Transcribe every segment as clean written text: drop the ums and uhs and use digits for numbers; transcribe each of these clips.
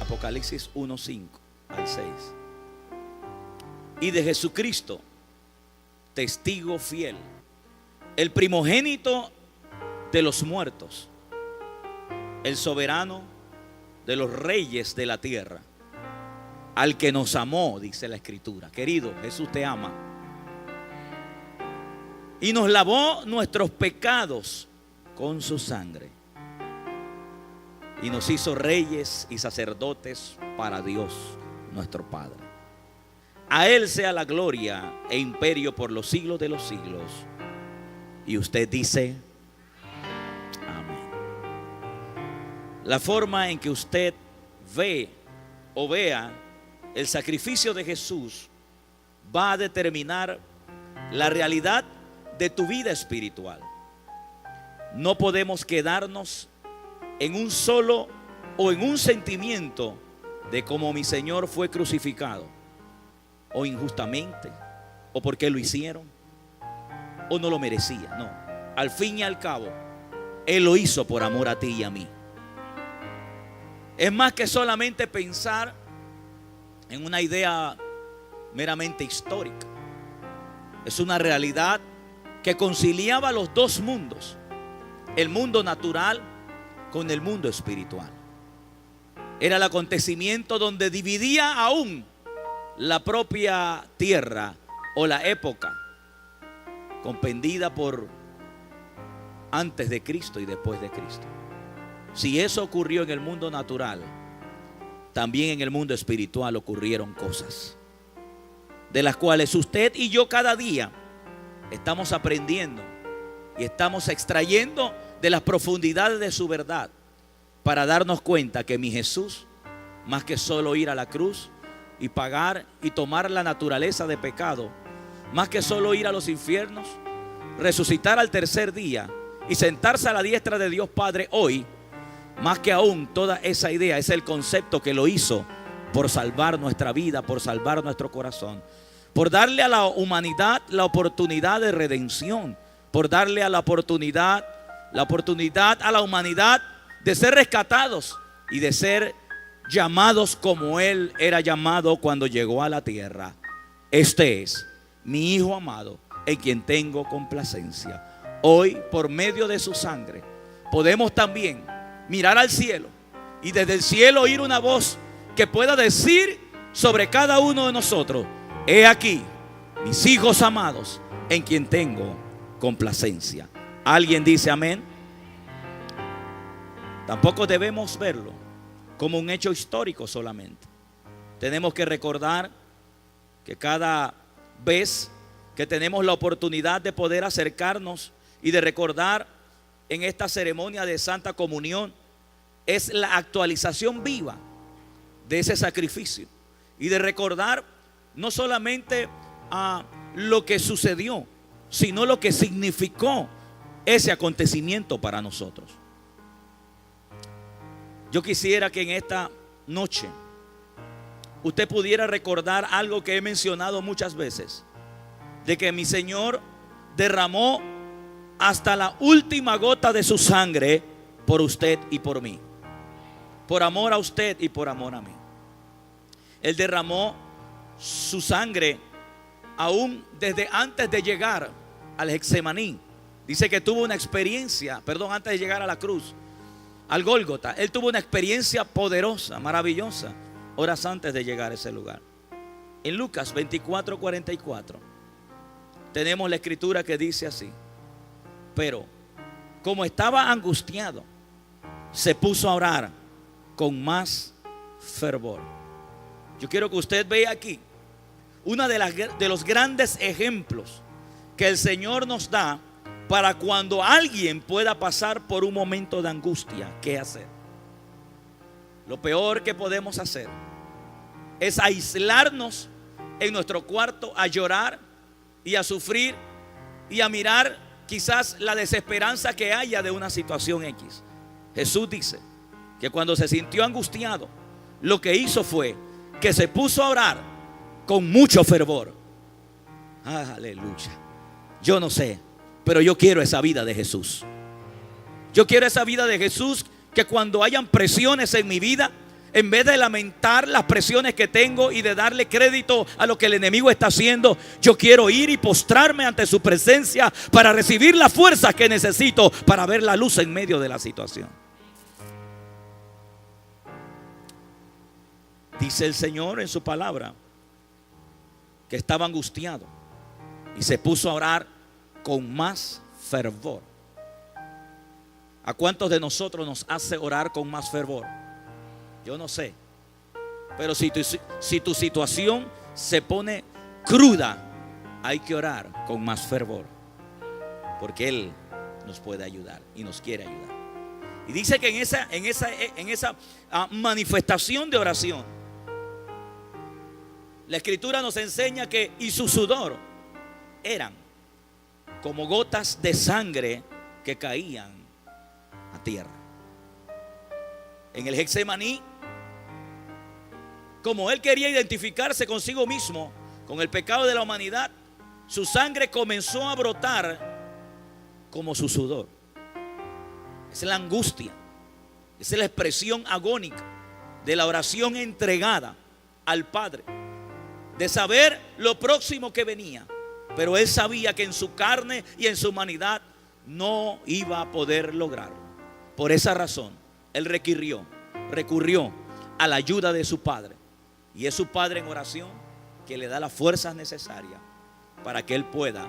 Apocalipsis 1:5 al 6. Y de Jesucristo, testigo fiel, el primogénito de los muertos, el soberano de los reyes de la tierra, al que nos amó, dice la Escritura. Querido, Jesús te ama. Y nos lavó nuestros pecados con su sangre. Y nos hizo reyes y sacerdotes para Dios nuestro Padre. A Él sea la gloria e imperio por los siglos de los siglos. Y usted dice, amén. La forma en que usted ve o vea el sacrificio de Jesús va a determinar la realidad de tu vida espiritual. No podemos quedarnos en un solo o en un sentimiento de cómo mi Señor fue crucificado, o injustamente, o porque lo hicieron, o no lo merecía. No, al fin y al cabo, Él lo hizo por amor a ti y a mí. Es más que solamente pensar en una idea meramente histórica. Es una realidad que conciliaba los dos mundos, el mundo natural con el mundo espiritual. Era el acontecimiento donde dividía aún la propia tierra o la época, comprendida por antes de Cristo y después de Cristo. Si eso ocurrió en el mundo natural, también en el mundo espiritual ocurrieron cosas de las cuales usted y yo cada día estamos aprendiendo y estamos extrayendo de las profundidades de su verdad, para darnos cuenta que mi Jesús, más que solo ir a la cruz y pagar y tomar la naturaleza de pecado, más que solo ir a los infiernos, resucitar al tercer día y sentarse a la diestra de Dios Padre hoy, más que aún toda esa idea, es el concepto que lo hizo por salvar nuestra vida, por salvar nuestro corazón, por darle a la humanidad la oportunidad de redención, por darle a la oportunidad a la humanidad de ser rescatados y de ser llamados como Él era llamado cuando llegó a la tierra. Este es mi Hijo amado, en quien tengo complacencia. Hoy, por medio de su sangre, podemos también mirar al cielo y desde el cielo oír una voz que pueda decir sobre cada uno de nosotros: he aquí mis hijos amados, en quien tengo complacencia. ¿Alguien dice amén? Tampoco debemos verlo como un hecho histórico solamente. Tenemos que recordar que cada vez que tenemos la oportunidad de poder acercarnos y de recordar en esta ceremonia de Santa Comunión, es la actualización viva de ese sacrificio y de recordar no solamente lo que sucedió, sino lo que significó ese acontecimiento para nosotros. Yo quisiera que en esta noche usted pudiera recordar algo que he mencionado muchas veces, de que mi Señor derramó hasta la última gota de su sangre por usted y por mí, por amor a usted y por amor a mí. Él derramó su sangre aún desde antes de llegar al Getsemaní. Dice que tuvo una experiencia, antes de llegar a la cruz, al Gólgota. Él tuvo una experiencia poderosa, maravillosa, horas antes de llegar a ese lugar. En Lucas 24:44 tenemos la escritura que dice así: pero como estaba angustiado, se puso a orar con más fervor. Yo quiero que usted vea aquí uno de los grandes ejemplos que el Señor nos da para cuando alguien pueda pasar por un momento de angustia. ¿Qué hacer? Lo peor que podemos hacer es aislarnos en nuestro cuarto a llorar y a sufrir y a mirar quizás la desesperanza que haya de una situación X. Jesús dice que cuando se sintió angustiado, lo que hizo fue que se puso a orar con mucho fervor. Aleluya. Yo no sé, pero yo quiero esa vida de Jesús. Yo quiero esa vida de Jesús, que cuando hayan presiones en mi vida, En vez de lamentar las presiones que tengo y de darle crédito a lo que el enemigo está haciendo, yo quiero ir y postrarme ante su presencia para recibir las fuerzas que necesito para ver la luz en medio de la situación. Dice el Señor en su palabra que estaba angustiado y se puso a orar con más fervor. ¿A cuántos de nosotros nos hace orar con más fervor? Yo no sé, pero si tu situación se pone cruda, hay que orar con más fervor, porque Él nos puede ayudar y nos quiere ayudar. Y dice que en esa manifestación de oración, la Escritura nos enseña que y su sudor eran como gotas de sangre que caían a tierra. En el Getsemaní, como él quería identificarse consigo mismo, con el pecado de la humanidad, su sangre comenzó a brotar como su sudor. Esa es la angustia, esa es la expresión agónica de la oración entregada al Padre, de saber lo próximo que venía, pero él sabía que en su carne y en su humanidad no iba a poder lograrlo. Por esa razón, él recurrió a la ayuda de su Padre. Y es su Padre en oración que le da las fuerzas necesarias para que él pueda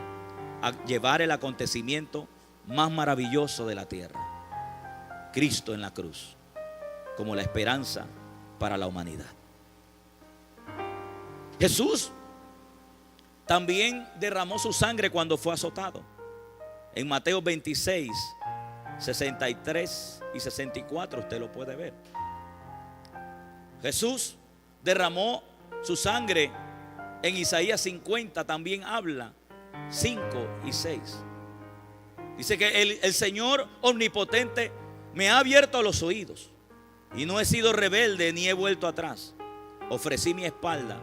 llevar el acontecimiento más maravilloso de la tierra: Cristo en la cruz, como la esperanza para la humanidad. Jesús también derramó su sangre cuando fue azotado. En Mateo 26, 63 y 64 usted lo puede ver. Jesús derramó su sangre. En Isaías 50 también habla 5 y 6. Dice que el Señor omnipotente me ha abierto los oídos y no he sido rebelde ni he vuelto atrás. Ofrecí mi espalda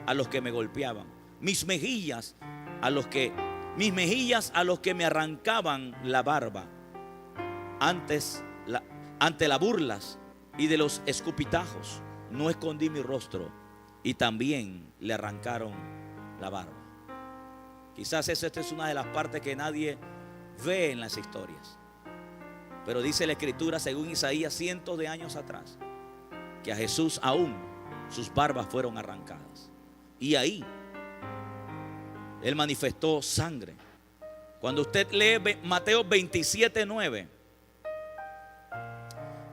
a los que me golpeaban, mis mejillas a los que me arrancaban la barba. Ante las burlas y de los escupitajos no escondí mi rostro, y también le arrancaron la barba. Quizás esta es una de las partes que nadie ve en las historias, pero dice la Escritura, según Isaías, cientos de años atrás, que a Jesús aún sus barbas fueron arrancadas, y ahí él manifestó sangre. Cuando usted lee Mateo 27:9,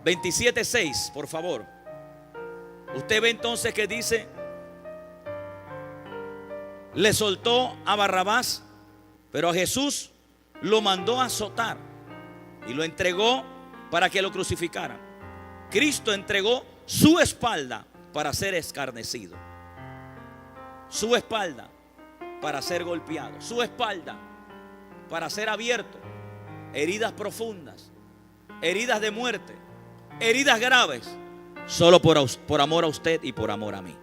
27:6, por favor, usted ve entonces que dice: le soltó a Barrabás, pero a Jesús lo mandó a azotar y lo entregó para que lo crucificaran. Cristo entregó su espalda para ser escarnecido, su espalda para ser golpeado, su espalda para ser abierto, heridas profundas, heridas de muerte, heridas graves, solo por amor a usted y por amor a mí.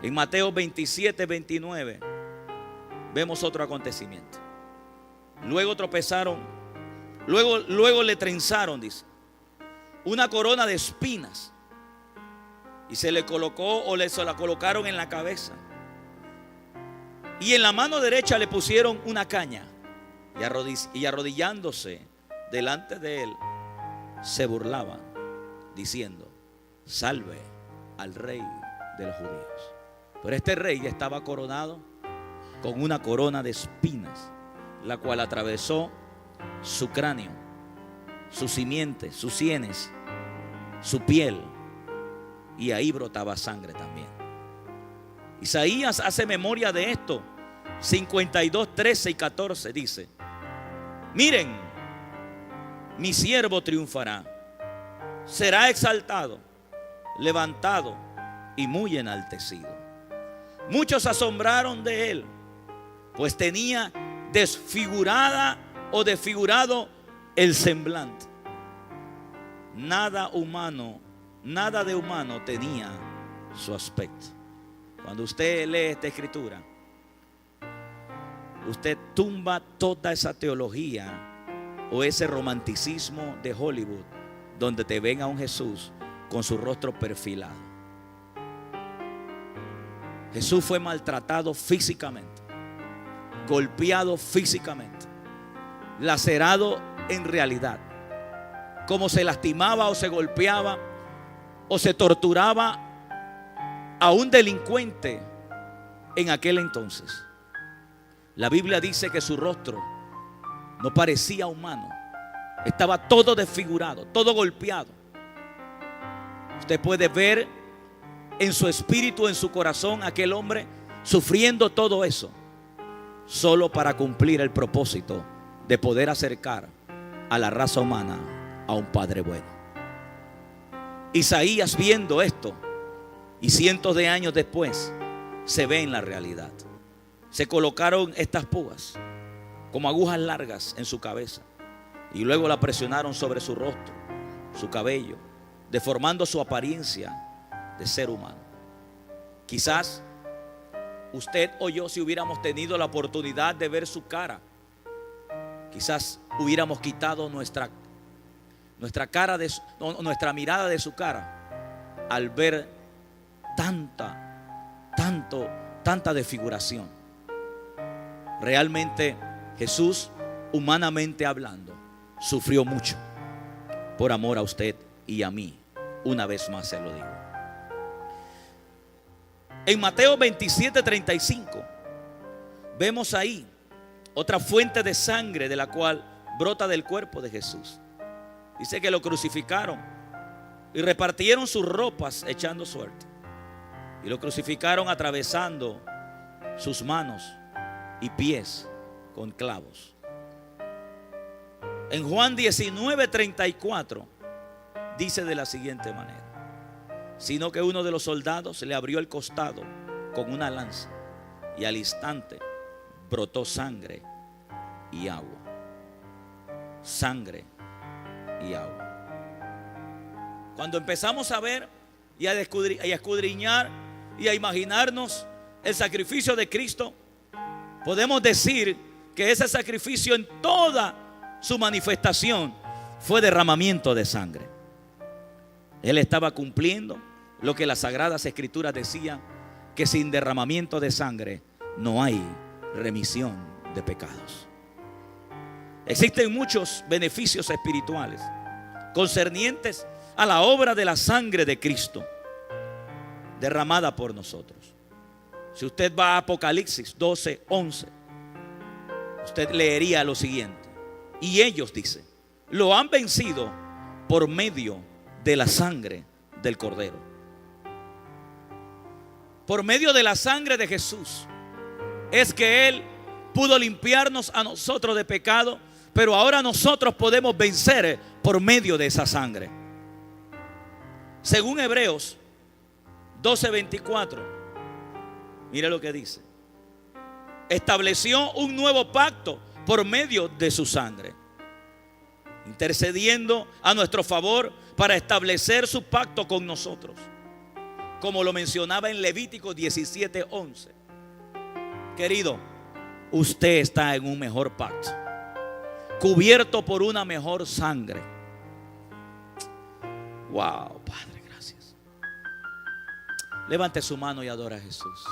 En Mateo 27:29 vemos otro acontecimiento. Luego tropezaron, luego le trenzaron, dice, una corona de espinas y se le colocó se la colocaron en la cabeza, y en la mano derecha le pusieron una caña, y arrodillándose delante de él se burlaban diciendo: salve al rey de los judíos. Pero este rey ya estaba coronado con una corona de espinas, la cual atravesó su cráneo, su simiente, sus sienes, su piel, y ahí brotaba sangre también. Isaías hace memoria de esto. 52, 13 y 14 dice: miren, mi siervo triunfará, será exaltado, levantado y muy enaltecido. Muchos asombraron de él, pues tenía desfigurada o desfigurado el semblante. Nada de humano tenía su aspecto. Cuando usted lee esta escritura, usted tumba toda esa teología o ese romanticismo de Hollywood, donde te ven a un Jesús con su rostro perfilado. Jesús fue maltratado físicamente, golpeado físicamente, lacerado en realidad. Como se lastimaba o se golpeaba o se torturaba a un delincuente en aquel entonces. La Biblia dice que su rostro no parecía humano, estaba todo desfigurado, todo golpeado. Usted puede ver en su espíritu, en su corazón, aquel hombre sufriendo todo eso, solo para cumplir el propósito de poder acercar a la raza humana a un Padre bueno. Isaías, viendo esto, y cientos de años después, se ve en la realidad. Se colocaron estas púas como agujas largas en su cabeza y luego la presionaron sobre su rostro, su cabello, deformando su apariencia de ser humano. Quizás usted o yo, si hubiéramos tenido la oportunidad de ver su cara, quizás hubiéramos quitado nuestra cara nuestra mirada de su cara al ver tanta desfiguración. Realmente Jesús, humanamente hablando, sufrió mucho por amor a usted y a mí. Una vez más se lo digo. En Mateo 27:35 vemos ahí otra fuente de sangre de la cual brota del cuerpo de Jesús. Dice que lo crucificaron y repartieron sus ropas echando suerte. Y lo crucificaron atravesando sus manos y pies con clavos. En Juan 19:34 dice de la siguiente manera: sino que uno de los soldados le abrió el costado con una lanza y al instante brotó sangre y agua. Sangre y agua. Cuando empezamos a ver y a escudriñar y a imaginarnos el sacrificio de Cristo, podemos decir que ese sacrificio en toda su manifestación fue derramamiento de sangre. Él estaba cumpliendo lo que las Sagradas Escrituras decían, que sin derramamiento de sangre no hay remisión de pecados. Existen muchos beneficios espirituales concernientes a la obra de la sangre de Cristo derramada por nosotros. Si usted va a Apocalipsis 12:11, usted leería lo siguiente: y ellos, dice, lo han vencido por medio de la sangre del Cordero. Por medio de la sangre de Jesús es que Él pudo limpiarnos a nosotros de pecado, pero ahora nosotros podemos vencer por medio de esa sangre. Según Hebreos 12:24, mire lo que dice: estableció un nuevo pacto por medio de su sangre, intercediendo a nuestro favor para establecer su pacto con nosotros, como lo mencionaba en Levítico 17:11. Querido, usted está en un mejor pacto, cubierto por una mejor sangre. Wow, Padre, gracias. Levante su mano y adora a Jesús.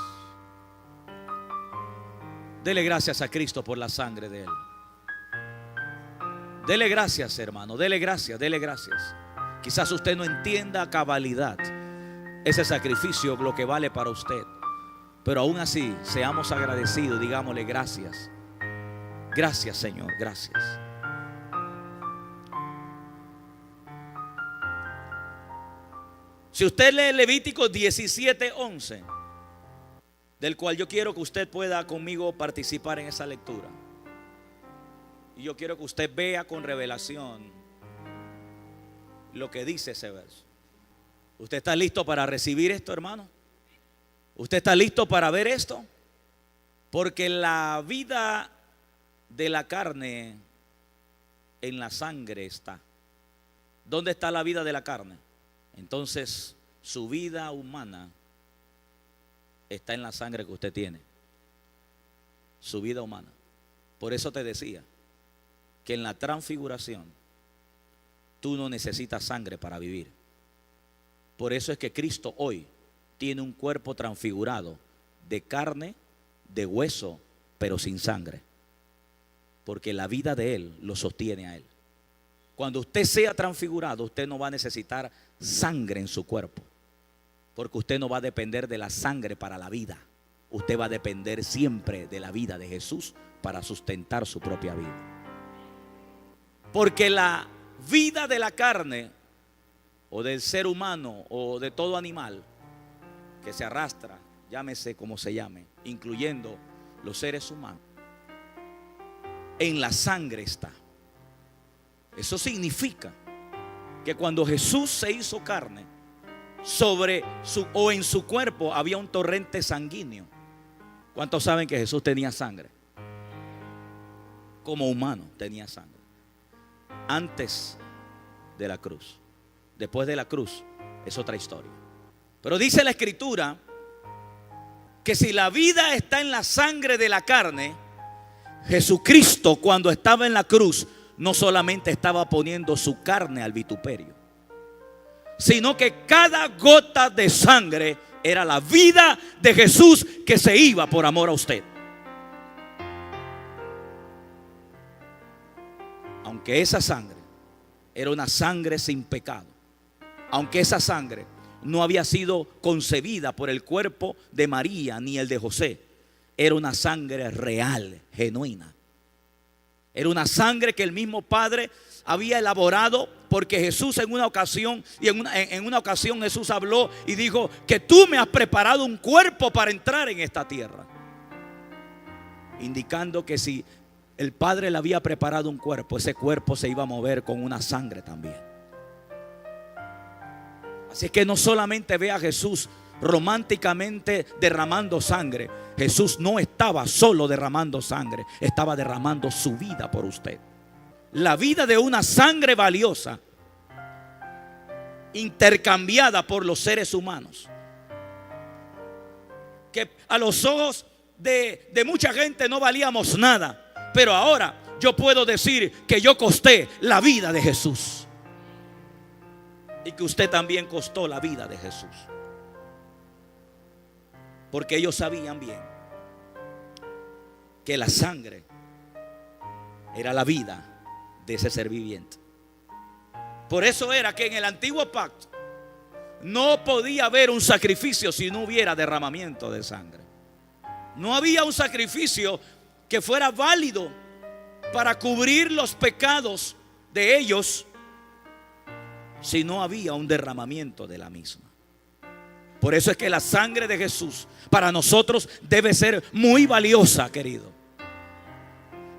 Dele gracias a Cristo por la sangre de Él. Dele gracias, hermano, dele gracias, dele gracias. Quizás usted no entienda a cabalidad ese sacrificio, lo que vale para usted, pero aún así seamos agradecidos, digámosle gracias. Gracias, Señor, gracias. Si usted lee Levítico 17:11, del cual yo quiero que usted pueda conmigo participar en esa lectura, y yo quiero que usted vea con revelación lo que dice ese verso. ¿Usted está listo para recibir esto, hermano? ¿Usted está listo para ver esto? Porque la vida de la carne en la sangre está. ¿Dónde está la vida de la carne? Entonces su vida humana está en la sangre que usted tiene. Su vida humana. Por eso te decía que en la transfiguración tú no necesitas sangre para vivir. Por eso es que Cristo hoy tiene un cuerpo transfigurado de carne, de hueso, pero sin sangre. Porque la vida de Él lo sostiene a Él. Cuando usted sea transfigurado, usted no va a necesitar sangre en su cuerpo. Porque usted no va a depender de la sangre para la vida. Usted va a depender siempre de la vida de Jesús para sustentar su propia vida. Porque la vida de la carne o del ser humano o de todo animal que se arrastra, llámese como se llame, incluyendo los seres humanos, en la sangre está. Eso significa que cuando Jesús se hizo carne, en su cuerpo había un torrente sanguíneo. ¿Cuántos saben que Jesús tenía sangre? Como humano tenía sangre. Antes de la cruz. Después de la cruz es otra historia. Pero dice la Escritura que si la vida está en la sangre de la carne, Jesucristo cuando estaba en la cruz no solamente estaba poniendo su carne al vituperio, sino que cada gota de sangre era la vida de Jesús que se iba por amor a usted. Aunque esa sangre era una sangre sin pecado, aunque esa sangre no había sido concebida por el cuerpo de María ni el de José, era una sangre real, genuina. Era una sangre que el mismo Padre había elaborado, porque Jesús en una ocasión, en una ocasión Jesús habló y dijo que tú me has preparado un cuerpo para entrar en esta tierra. Indicando que si el Padre le había preparado un cuerpo, ese cuerpo se iba a mover con una sangre también. Así que no solamente ve a Jesús románticamente derramando sangre. Jesús no estaba solo derramando sangre, estaba derramando su vida por usted. La vida de una sangre valiosa, intercambiada por los seres humanos, que a los ojos de mucha gente no valíamos nada, pero ahora yo puedo decir que yo costé la vida de Jesús y que usted también costó la vida de Jesús. Porque ellos sabían bien que la sangre era la vida de ese ser viviente. Por eso era que en el antiguo pacto no podía haber un sacrificio si no hubiera derramamiento de sangre. No había un sacrificio que fuera válido para cubrir los pecados de ellos si no había un derramamiento de la misma. Por eso es que la sangre de Jesús para nosotros debe ser muy valiosa, querido.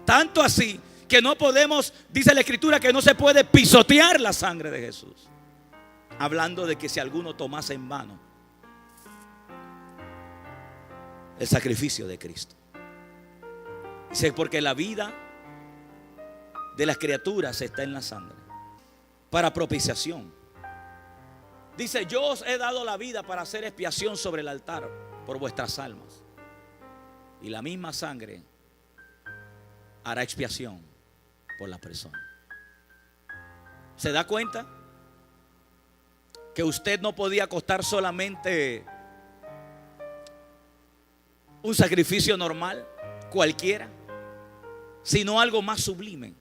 Tanto así que no podemos, dice la Escritura, que no se puede pisotear la sangre de Jesús. Hablando de que si alguno tomase en vano el sacrificio de Cristo. Dice, porque la vida de las criaturas está en la sangre para propiciación. Dice, yo os he dado la vida para hacer expiación sobre el altar por vuestras almas. Y la misma sangre hará expiación por la persona. ¿Se da cuenta? Que usted no podía costar solamente un sacrificio normal, cualquiera, sino algo más sublime,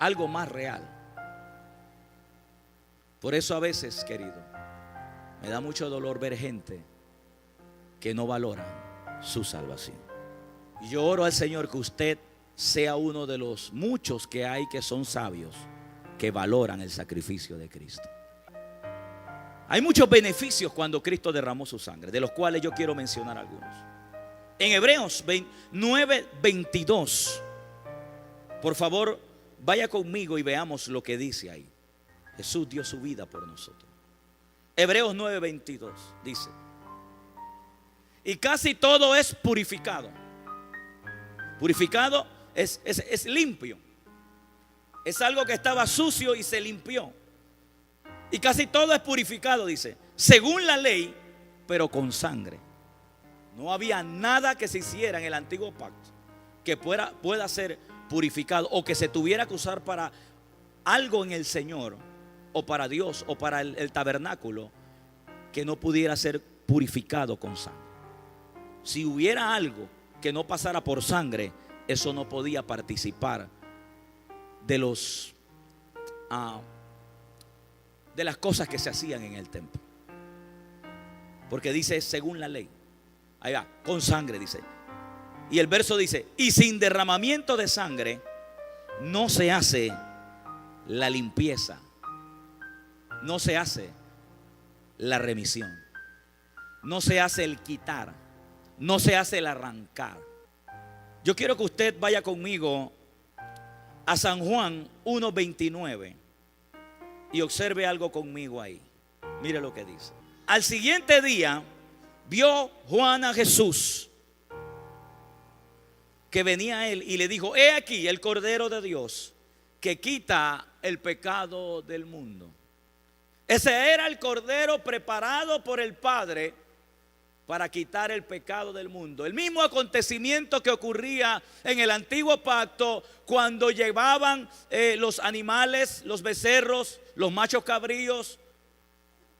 algo más real. Por eso a veces, querido, me da mucho dolor ver gente que no valora su salvación. Y yo oro al Señor que usted sea uno de los muchos que hay que son sabios, que valoran el sacrificio de Cristo. Hay muchos beneficios cuando Cristo derramó su sangre, de los cuales yo quiero mencionar algunos. En Hebreos 9:22, por favor, vaya conmigo y veamos lo que dice ahí. Jesús dio su vida por nosotros. Hebreos 9:22 dice: y casi todo es purificado. Purificado es limpio. Es algo que estaba sucio y se limpió. Y casi todo es purificado, dice, según la ley, pero con sangre. No había nada que se hiciera en el antiguo pacto que pueda ser purificado o que se tuviera que usar para algo en el Señor, o para Dios, o para el tabernáculo, que no pudiera ser purificado con sangre. Si hubiera algo que no pasara por sangre, eso no podía participar de las cosas que se hacían en el templo. Porque dice según la ley. Ahí va, con sangre dice. Y el verso dice, y sin derramamiento de sangre no se hace la limpieza, no se hace la remisión, no se hace el quitar, no se hace el arrancar. Yo quiero que usted vaya conmigo a San Juan 1:29 y observe algo conmigo ahí. Mire lo que dice. Al siguiente día vio Juan a Jesús que venía a él y le dijo: he aquí el Cordero de Dios que quita el pecado del mundo. Ese era el Cordero preparado por el Padre para quitar el pecado del mundo. El mismo acontecimiento que ocurría en el antiguo pacto cuando llevaban los animales, los becerros, los machos cabríos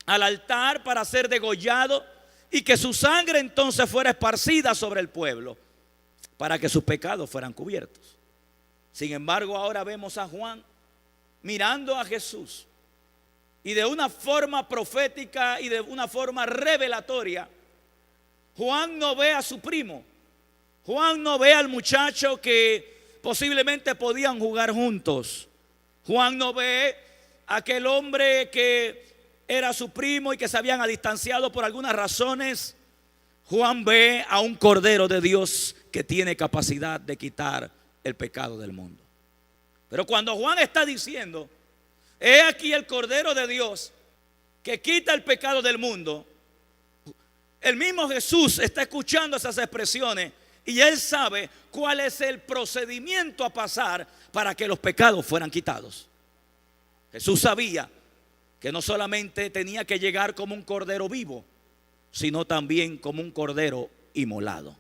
al altar para ser degollado y que su sangre entonces fuera esparcida sobre el pueblo para que sus pecados fueran cubiertos. Sin embargo, ahora vemos a Juan mirando a Jesús y de una forma profética y de una forma revelatoria, Juan no ve a su primo. Juan no ve al muchacho que posiblemente podían jugar juntos. Juan no ve a aquel hombre que era su primo y que se habían distanciado por algunas razones. Juan ve a un Cordero de Dios que tiene capacidad de quitar el pecado del mundo. Pero cuando Juan está diciendo: he aquí el Cordero de Dios que quita el pecado del mundo, el mismo Jesús está escuchando esas expresiones y él sabe cuál es el procedimiento a pasar para que los pecados fueran quitados. Jesús sabía que no solamente tenía que llegar como un cordero vivo, sino también como un cordero inmolado,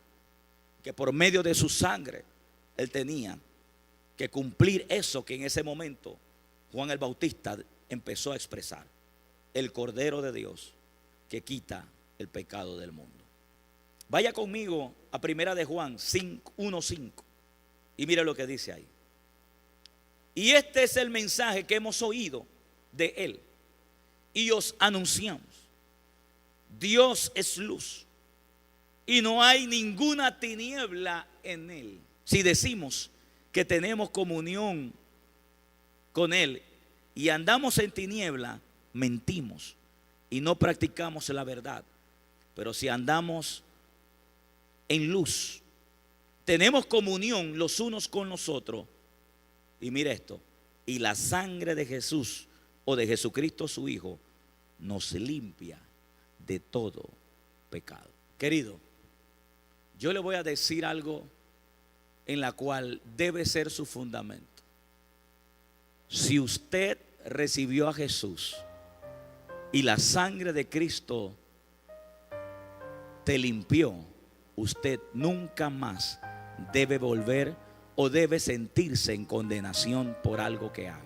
que por medio de su sangre él tenía que cumplir eso que en ese momento Juan el Bautista empezó a expresar: el Cordero de Dios que quita el pecado del mundo. Vaya conmigo a primera de Juan 1:5 y mire lo que dice ahí. Y este es el mensaje que hemos oído de él y os anunciamos: Dios es luz y no hay ninguna tiniebla en él. Si decimos que tenemos comunión con él y andamos en tiniebla, mentimos y no practicamos la verdad. Pero si andamos en luz, tenemos comunión los unos con los otros. Y mire esto: y la sangre de Jesús o de Jesucristo su Hijo nos limpia de todo pecado. Querido, yo le voy a decir algo en la cual debe ser su fundamento. Si usted recibió a Jesús y la sangre de Cristo te limpió, usted nunca más debe volver o debe sentirse en condenación por algo que haga.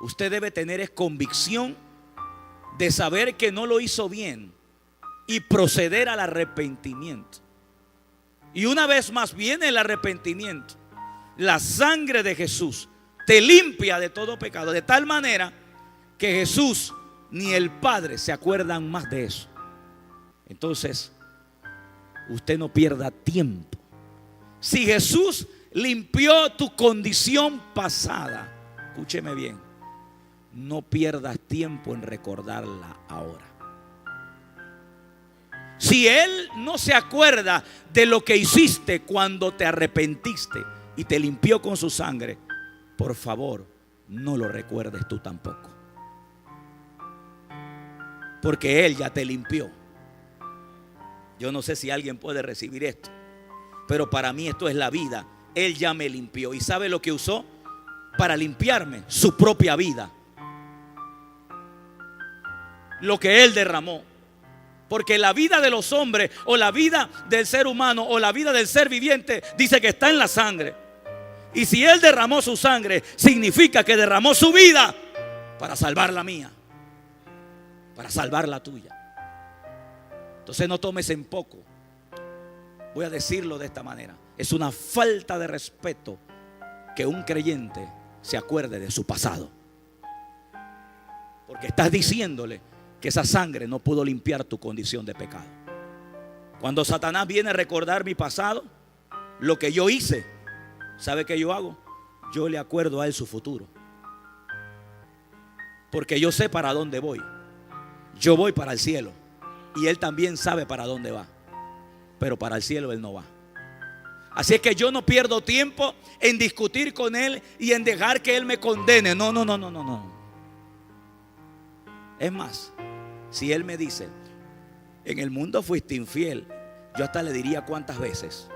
Usted debe tener convicción de saber que no lo hizo bien y proceder al arrepentimiento. Y una vez más viene el arrepentimiento. La sangre de Jesús te limpia de todo pecado, de tal manera que Jesús ni el Padre se acuerdan más de eso. Entonces, usted no pierda tiempo. Si Jesús limpió tu condición pasada, escúcheme bien, no pierdas tiempo en recordarla ahora. Si Él no se acuerda de lo que hiciste cuando te arrepentiste y te limpió con su sangre, por favor, no lo recuerdes tú tampoco, porque Él ya te limpió. Yo no sé si alguien puede recibir esto, pero para mí esto es la vida. Él ya me limpió. ¿Y sabe lo que usó para limpiarme? Su propia vida, lo que Él derramó. Porque la vida de los hombres, o la vida del ser humano, o la vida del ser viviente, dice que está en la sangre. Y si Él derramó su sangre, significa que derramó su vida para salvar la mía. para salvar la tuya. Entonces no tomes en poco. Voy a decirlo de esta manera: es una falta de respeto que un creyente se acuerde de su pasado, porque estás diciéndole que esa sangre no pudo limpiar tu condición de pecado. Cuando Satanás viene a recordar mi pasado, lo que yo hice, ¿sabe qué yo hago? Yo le acuerdo a él su futuro, porque yo sé para dónde voy. Yo voy para el cielo y él también sabe para dónde va, pero para el cielo él no va. Así es que yo no pierdo tiempo en discutir con él y en dejar que él me condene. No. Es más, si él me dice, en el mundo fuiste infiel, yo hasta le diría cuántas veces.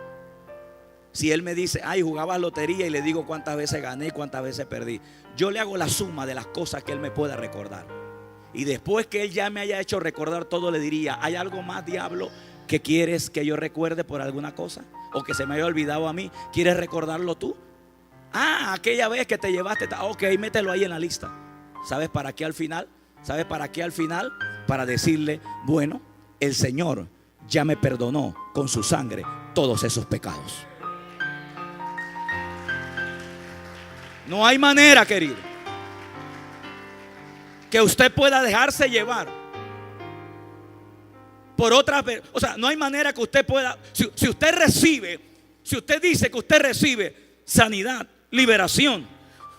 Si él me dice, ay, jugabas lotería, y le digo cuántas veces gané y cuántas veces perdí. Yo le hago la suma de las cosas que él me pueda recordar. Y después que él ya me haya hecho recordar todo, le diría, ¿hay algo más, diablo, que quieres que yo recuerde por alguna cosa? O que se me haya olvidado a mí. ¿Quieres recordarlo tú? Ah, aquella vez que te llevaste. Ok, mételo ahí en la lista. ¿Sabes para qué al final? ¿Sabes para qué al final? Para decirle, bueno, el Señor ya me perdonó con su sangre todos esos pecados. No hay manera, querido, que usted pueda dejarse llevar por otras. O sea, no hay manera que usted pueda. Si usted recibe, si usted dice que usted recibe sanidad, liberación,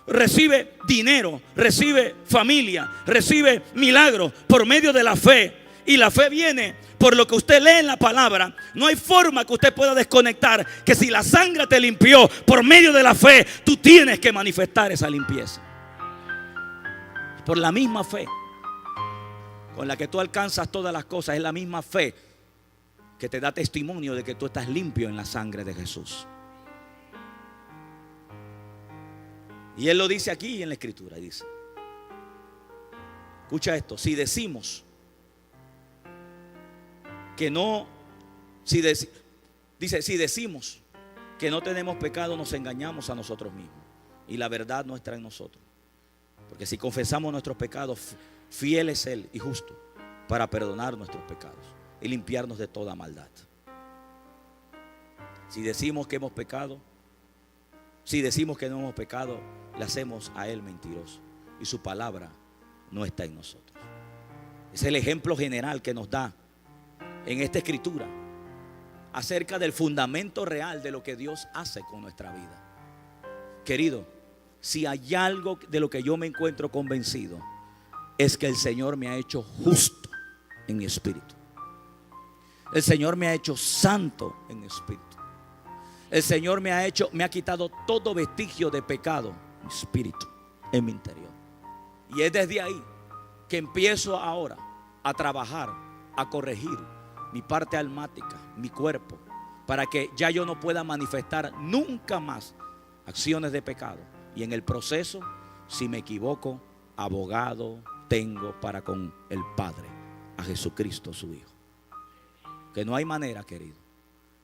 recibe dinero, recibe familia, recibe milagros por medio de la fe, y la fe viene por lo que usted lee en la palabra, no hay forma que usted pueda desconectar que si la sangre te limpió por medio de la fe, tú tienes que manifestar esa limpieza. Por la misma fe con la que tú alcanzas todas las cosas, es la misma fe que te da testimonio de que tú estás limpio en la sangre de Jesús. Y él lo dice aquí en la escritura, dice, escucha esto: si decimos que no, si decimos que no tenemos pecado, nos engañamos a nosotros mismos y la verdad no está en nosotros. Porque si confesamos nuestros pecados, fiel es Él y justo para perdonar nuestros pecados y limpiarnos de toda maldad. Si decimos que hemos pecado, si decimos que no hemos pecado, le hacemos a Él mentiroso y su palabra no está en nosotros. Es el ejemplo general que nos da en esta escritura acerca del fundamento real de lo que Dios hace con nuestra vida. Querido, si hay algo de lo que yo me encuentro convencido, es que el Señor me ha hecho justo en mi espíritu. El Señor me ha hecho santo en mi espíritu. El Señor me ha quitado todo vestigio de pecado en mi espíritu, en mi interior. Y es desde ahí que empiezo ahora a trabajar, a corregir mi parte almática, mi cuerpo, para que ya yo no pueda manifestar nunca más acciones de pecado. Y en el proceso, si me equivoco, abogado tengo para con el Padre, a Jesucristo su Hijo. Que no hay manera, querido,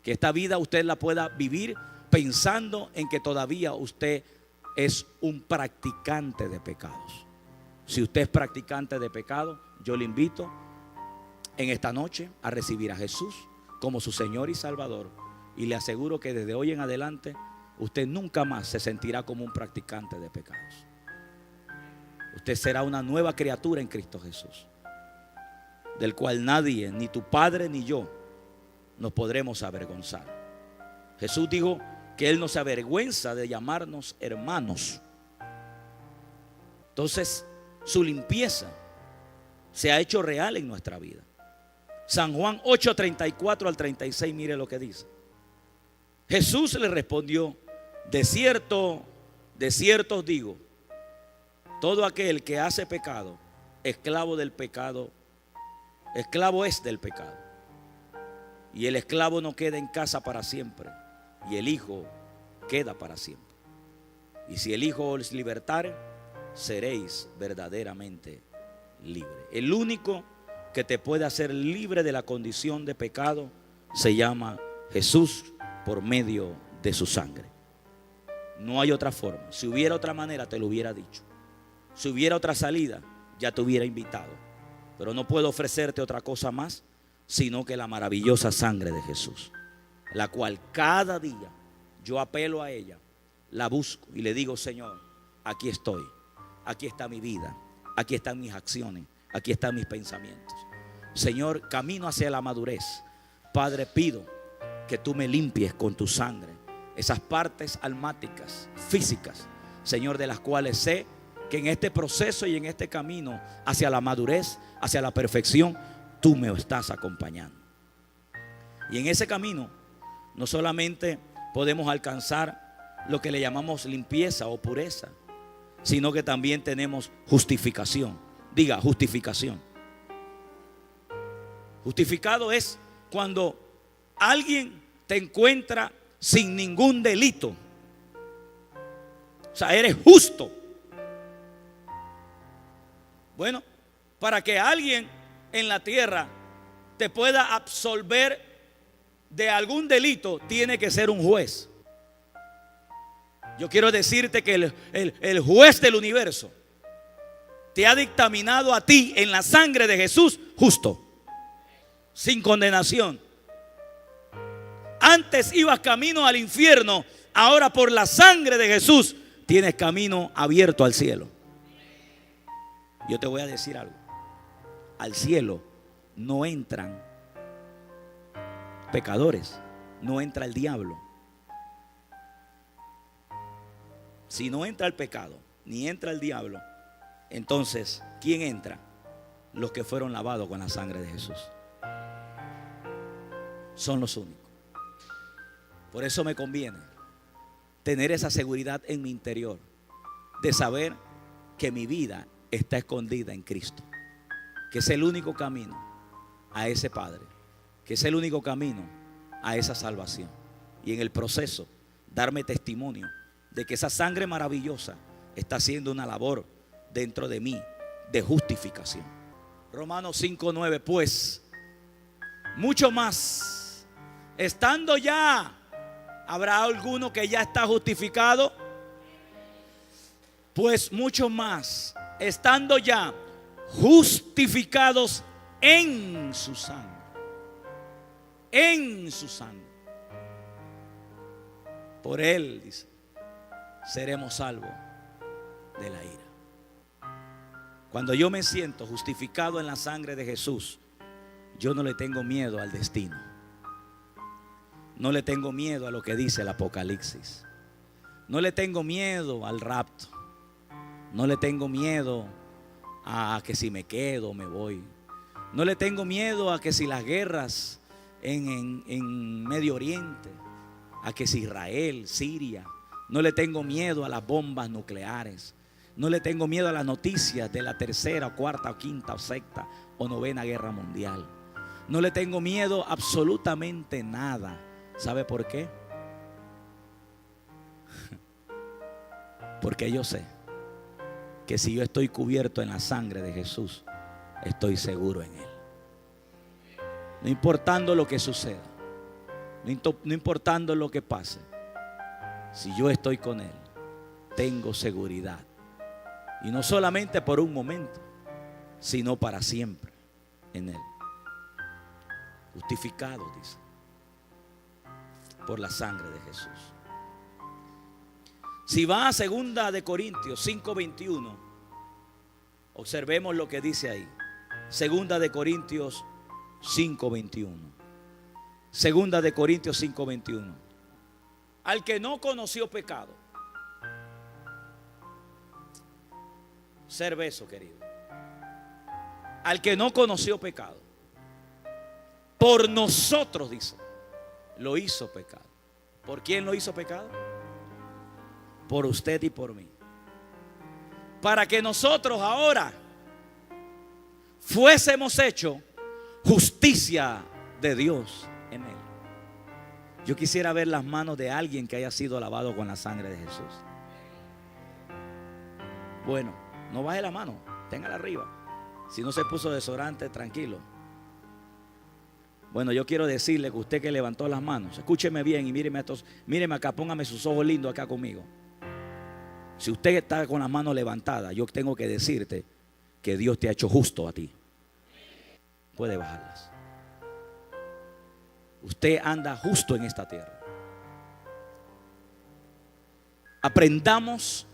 que esta vida usted la pueda vivir pensando en que todavía usted es un practicante de pecados. Si usted es practicante de pecado, yo le invito en esta noche a recibir a Jesús como su Señor y Salvador, y le aseguro que desde hoy en adelante usted nunca más se sentirá como un practicante de pecados. Usted será una nueva criatura en Cristo Jesús, del cual nadie, ni tu padre ni yo, nos podremos avergonzar. Jesús dijo que Él no se avergüenza de llamarnos hermanos. Entonces, su limpieza se ha hecho real en nuestra vida. San Juan 8:34 al 36, mire lo que dice. Jesús le respondió: de cierto os digo, todo aquel que hace pecado, esclavo del pecado, esclavo es del pecado. Y el esclavo no queda en casa para siempre, y el Hijo queda para siempre. Y si el Hijo os libertare, seréis verdaderamente libres. El único que te puede hacer libre de la condición de pecado se llama Jesús, por medio de su sangre. No hay otra forma. Si hubiera otra manera, te lo hubiera dicho. Si hubiera otra salida, ya te hubiera invitado. Pero no puedo ofrecerte otra cosa más, sino que la maravillosa sangre de Jesús, la cual cada día yo apelo a ella, la busco y le digo: Señor, aquí estoy, aquí está mi vida, aquí están mis acciones, aquí están mis pensamientos. Señor, camino hacia la madurez. Padre, pido que tú me limpies con tu sangre esas partes almáticas, físicas, Señor, de las cuales sé que en este proceso y en este camino hacia la madurez, hacia la perfección, tú me estás acompañando. Y en ese camino no solamente podemos alcanzar lo que le llamamos limpieza o pureza, sino que también tenemos justificación. Diga, justificación. Justificado es cuando alguien te encuentra sin ningún delito. O sea, eres justo. Bueno, para que alguien en la tierra te pueda absolver de algún delito, tiene que ser un juez. Yo quiero decirte que el juez del universo te ha dictaminado a ti en la sangre de Jesús justo, sin condenación. Antes ibas camino al infierno, ahora por la sangre de Jesús tienes camino abierto al cielo. Yo te voy a decir algo: al cielo no entran pecadores, no entra el diablo. Si no entra el pecado, ni entra el diablo, entonces, ¿quién entra? Los que fueron lavados con la sangre de Jesús. Son los únicos. Por eso me conviene tener esa seguridad en mi interior, de saber que mi vida está escondida en Cristo, que es el único camino a ese Padre, que es el único camino a esa salvación. Y en el proceso darme testimonio de que esa sangre maravillosa está haciendo una labor dentro de mí de justificación. Romanos 5:9, pues mucho más, estando ya, ¿habrá alguno que ya está justificado? Pues mucho más, estando ya justificados en su sangre. En su sangre. Por él, dice, seremos salvos de la ira. Cuando yo me siento justificado en la sangre de Jesús, yo no le tengo miedo al destino. No le tengo miedo a lo que dice el Apocalipsis. No le tengo miedo al rapto. No le tengo miedo a que si me quedo me voy. No le tengo miedo a que si las guerras en Medio Oriente, a que si Israel, Siria. No le tengo miedo a las bombas nucleares. No le tengo miedo a las noticias de la tercera, cuarta, quinta, o sexta o novena guerra mundial. No le tengo miedo absolutamente nada. ¿Sabe por qué? Porque yo sé que si yo estoy cubierto en la sangre de Jesús, estoy seguro en Él. No importando lo que suceda, no importando lo que pase, si yo estoy con Él, tengo seguridad. Y no solamente por un momento, sino para siempre en Él. Justificado, dice, por la sangre de Jesús. Si va a 2 de Corintios 5:21, observemos lo que dice ahí. 2 de Corintios 5:21. 2 de Corintios 5:21. Al que no conoció pecado. Observe eso, querido. Al que no conoció pecado, por nosotros, dice, lo hizo pecado. ¿Por quién lo hizo pecado? Por usted y por mí. Para que nosotros ahora fuésemos hechos justicia de Dios en Él. Yo quisiera ver las manos de alguien que haya sido lavado con la sangre de Jesús. Bueno, no baje la mano, téngala arriba. Si no se puso desodorante, tranquilo. Bueno, yo quiero decirle que usted que levantó las manos, escúcheme bien y míreme acá, póngame sus ojos lindos acá conmigo. Si usted está con las manos levantadas, yo tengo que decirte que Dios te ha hecho justo a ti. puede bajarlas. Usted anda justo en esta tierra. Aprendamos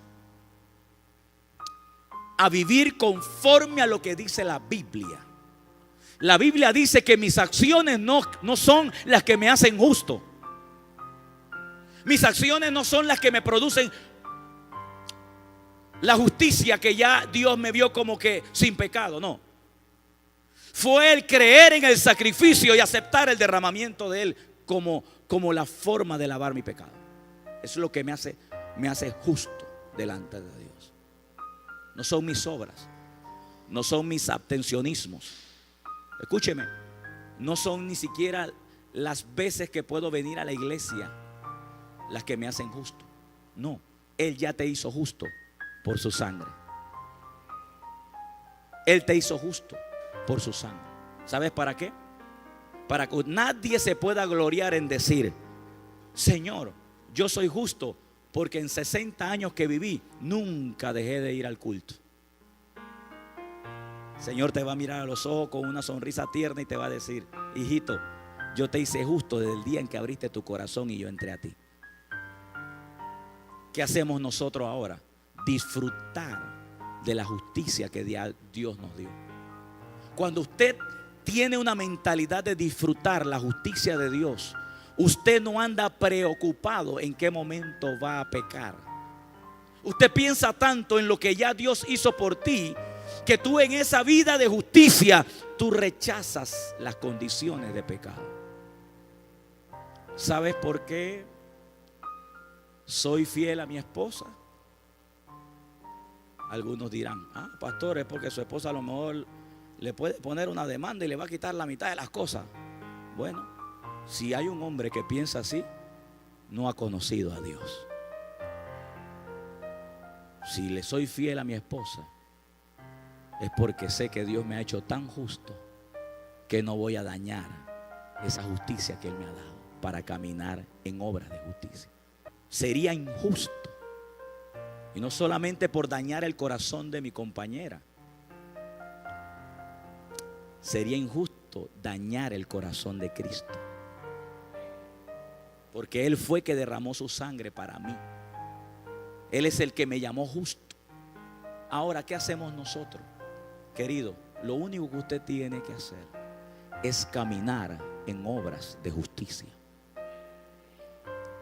a vivir conforme a lo que dice la Biblia. La Biblia dice que mis acciones no son las que me hacen justo. Mis acciones no son las que me producen la justicia que ya Dios me vio como que sin pecado, no. Fue el creer en el sacrificio y aceptar el derramamiento de Él como la forma de lavar mi pecado. Eso es lo que me hace justo delante de Dios. No son mis obras, no son mis abstencionismos. Escúcheme, no son ni siquiera las veces que puedo venir a la iglesia las que me hacen justo. No, Él ya te hizo justo por su sangre. Él te hizo justo por su sangre. ¿Sabes para qué? Para que nadie se pueda gloriar en decir: Señor, yo soy justo porque en 60 años que viví nunca dejé de ir al culto. Señor te va a mirar a los ojos con una sonrisa tierna y te va a decir: hijito, yo te hice justo desde el día en que abriste tu corazón y yo entré a ti. ¿Qué hacemos nosotros ahora? Disfrutar de la justicia que Dios nos dio. Cuando usted tiene una mentalidad de disfrutar la justicia de Dios, usted no anda preocupado en qué momento va a pecar. Usted piensa tanto en lo que ya Dios hizo por ti, que tú en esa vida de justicia, tú rechazas las condiciones de pecado. ¿Sabes por qué soy fiel a mi esposa? Algunos dirán: pastor, es porque su esposa a lo mejor le puede poner una demanda y le va a quitar la mitad de las cosas. Bueno, si hay un hombre que piensa así, no ha conocido a Dios. Si le soy fiel a mi esposa, es porque sé que Dios me ha hecho tan justo que no voy a dañar esa justicia que Él me ha dado para caminar en obras de justicia. Sería injusto, y no solamente por dañar el corazón de mi compañera, sería injusto dañar el corazón de Cristo, porque Él fue que derramó su sangre para mí. Él es el que me llamó justo. Ahora, ¿qué hacemos nosotros? Querido, lo único que usted tiene que hacer es caminar en obras de justicia.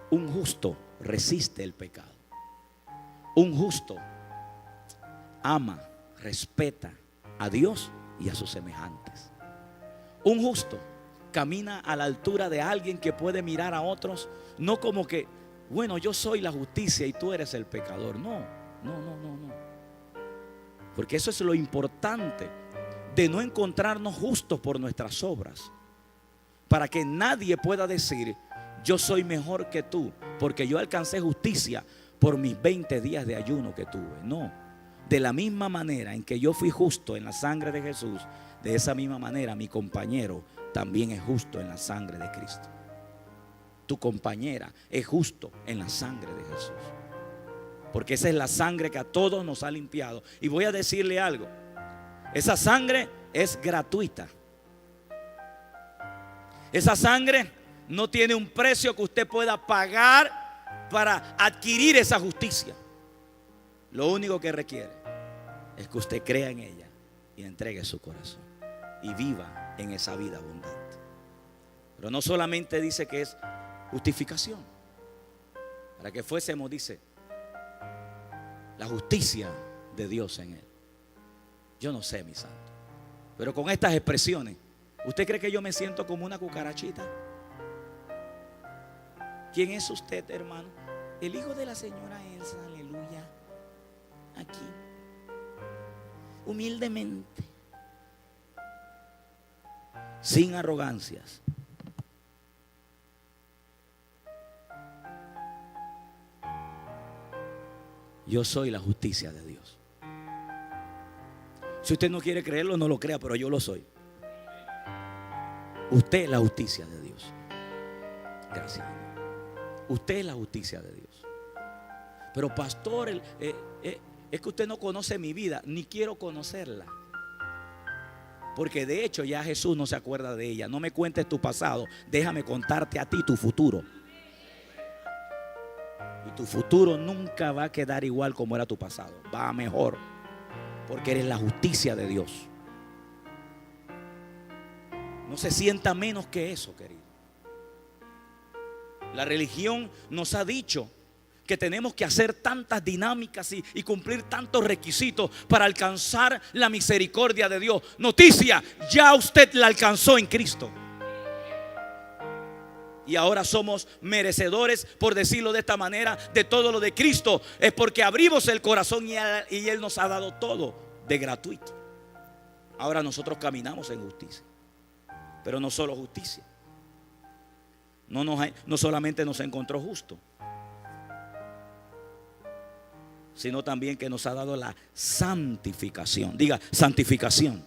Un justo resiste el pecado. Un justo ama, respeta a Dios y a sus semejantes. Un justo camina a la altura de alguien que puede mirar a otros, no como que, bueno, yo soy la justicia y tú eres el pecador. No. Porque eso es lo importante, de no encontrarnos justos por nuestras obras, para que nadie pueda decir: yo soy mejor que tú porque yo alcancé justicia por mis 20 días de ayuno que tuve. No, de la misma manera en que yo fui justo en la sangre de Jesús, de esa misma manera mi compañero también es justo en la sangre de Cristo. Tu compañera es justo en la sangre de Jesús, porque esa es la sangre que a todos nos ha limpiado. Y voy a decirle algo: esa sangre es gratuita. Esa sangre no tiene un precio que usted pueda pagar para adquirir esa justicia. Lo único que requiere es que usted crea en ella y entregue su corazón y viva en esa vida abundante. Pero no solamente dice que es justificación. Para que fuésemos, dice, la justicia de Dios en Él. Yo no sé, mi santo, pero con estas expresiones, ¿usted cree que yo me siento como una cucarachita? ¿Quién es usted, hermano? El hijo de la señora Elsa, aleluya. Aquí, humildemente, sin arrogancias. Yo soy la justicia de Dios. Si usted no quiere creerlo, no lo crea, pero yo lo soy. Usted es la justicia de Dios. Gracias. Usted es la justicia de Dios. Pero pastor, es que usted no conoce mi vida, ni quiero conocerla. Porque de hecho ya Jesús no se acuerda de ella. No me cuentes tu pasado, déjame contarte a ti tu futuro. Y tu futuro nunca va a quedar igual como era tu pasado. Va a mejor, porque eres la justicia de Dios. No se sienta menos que eso, querido. La religión nos ha dicho que tenemos que hacer tantas dinámicas y cumplir tantos requisitos para alcanzar la misericordia de Dios. Noticia, ya usted la alcanzó en Cristo. Y ahora somos merecedores, por decirlo de esta manera, de todo lo de Cristo. Es porque abrimos el corazón y Él nos ha dado todo de gratuito. Ahora nosotros caminamos en justicia. Pero no solo justicia. No solamente nos encontró justo, sino también que nos ha dado la santificación. Diga, santificación.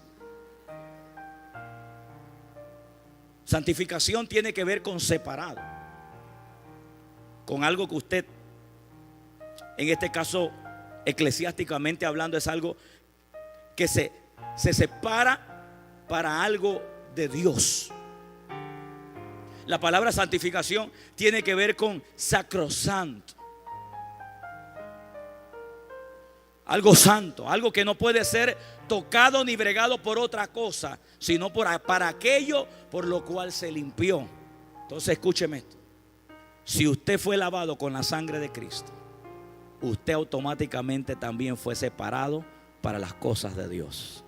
Santificación tiene que ver con separado, con algo que usted, en este caso eclesiásticamente hablando, es algo que se separa para algo de Dios. La palabra santificación tiene que ver con sacrosanto. Algo santo, algo que no puede ser tocado ni bregado por otra cosa, sino para aquello por lo cual se limpió. Entonces escúcheme esto. Si usted fue lavado con la sangre de Cristo, usted automáticamente también fue separado para las cosas de Dios.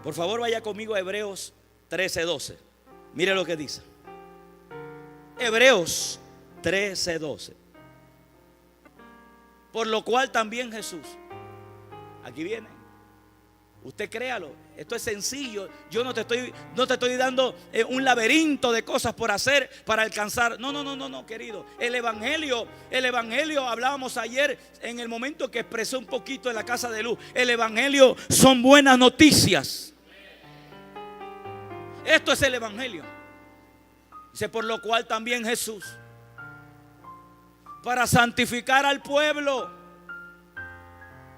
Por favor, vaya conmigo a Hebreos 13:12. Mire lo que dice. Hebreos 13:12. Por lo cual también Jesús. Aquí viene. Usted créalo. Esto es sencillo. Yo no te estoy dando un laberinto de cosas por hacer para alcanzar. No, querido. El evangelio, hablábamos ayer en el momento que expresé un poquito en la casa de luz. El evangelio son buenas noticias. Esto es el evangelio. Dice, por lo cual también Jesús, para santificar al pueblo.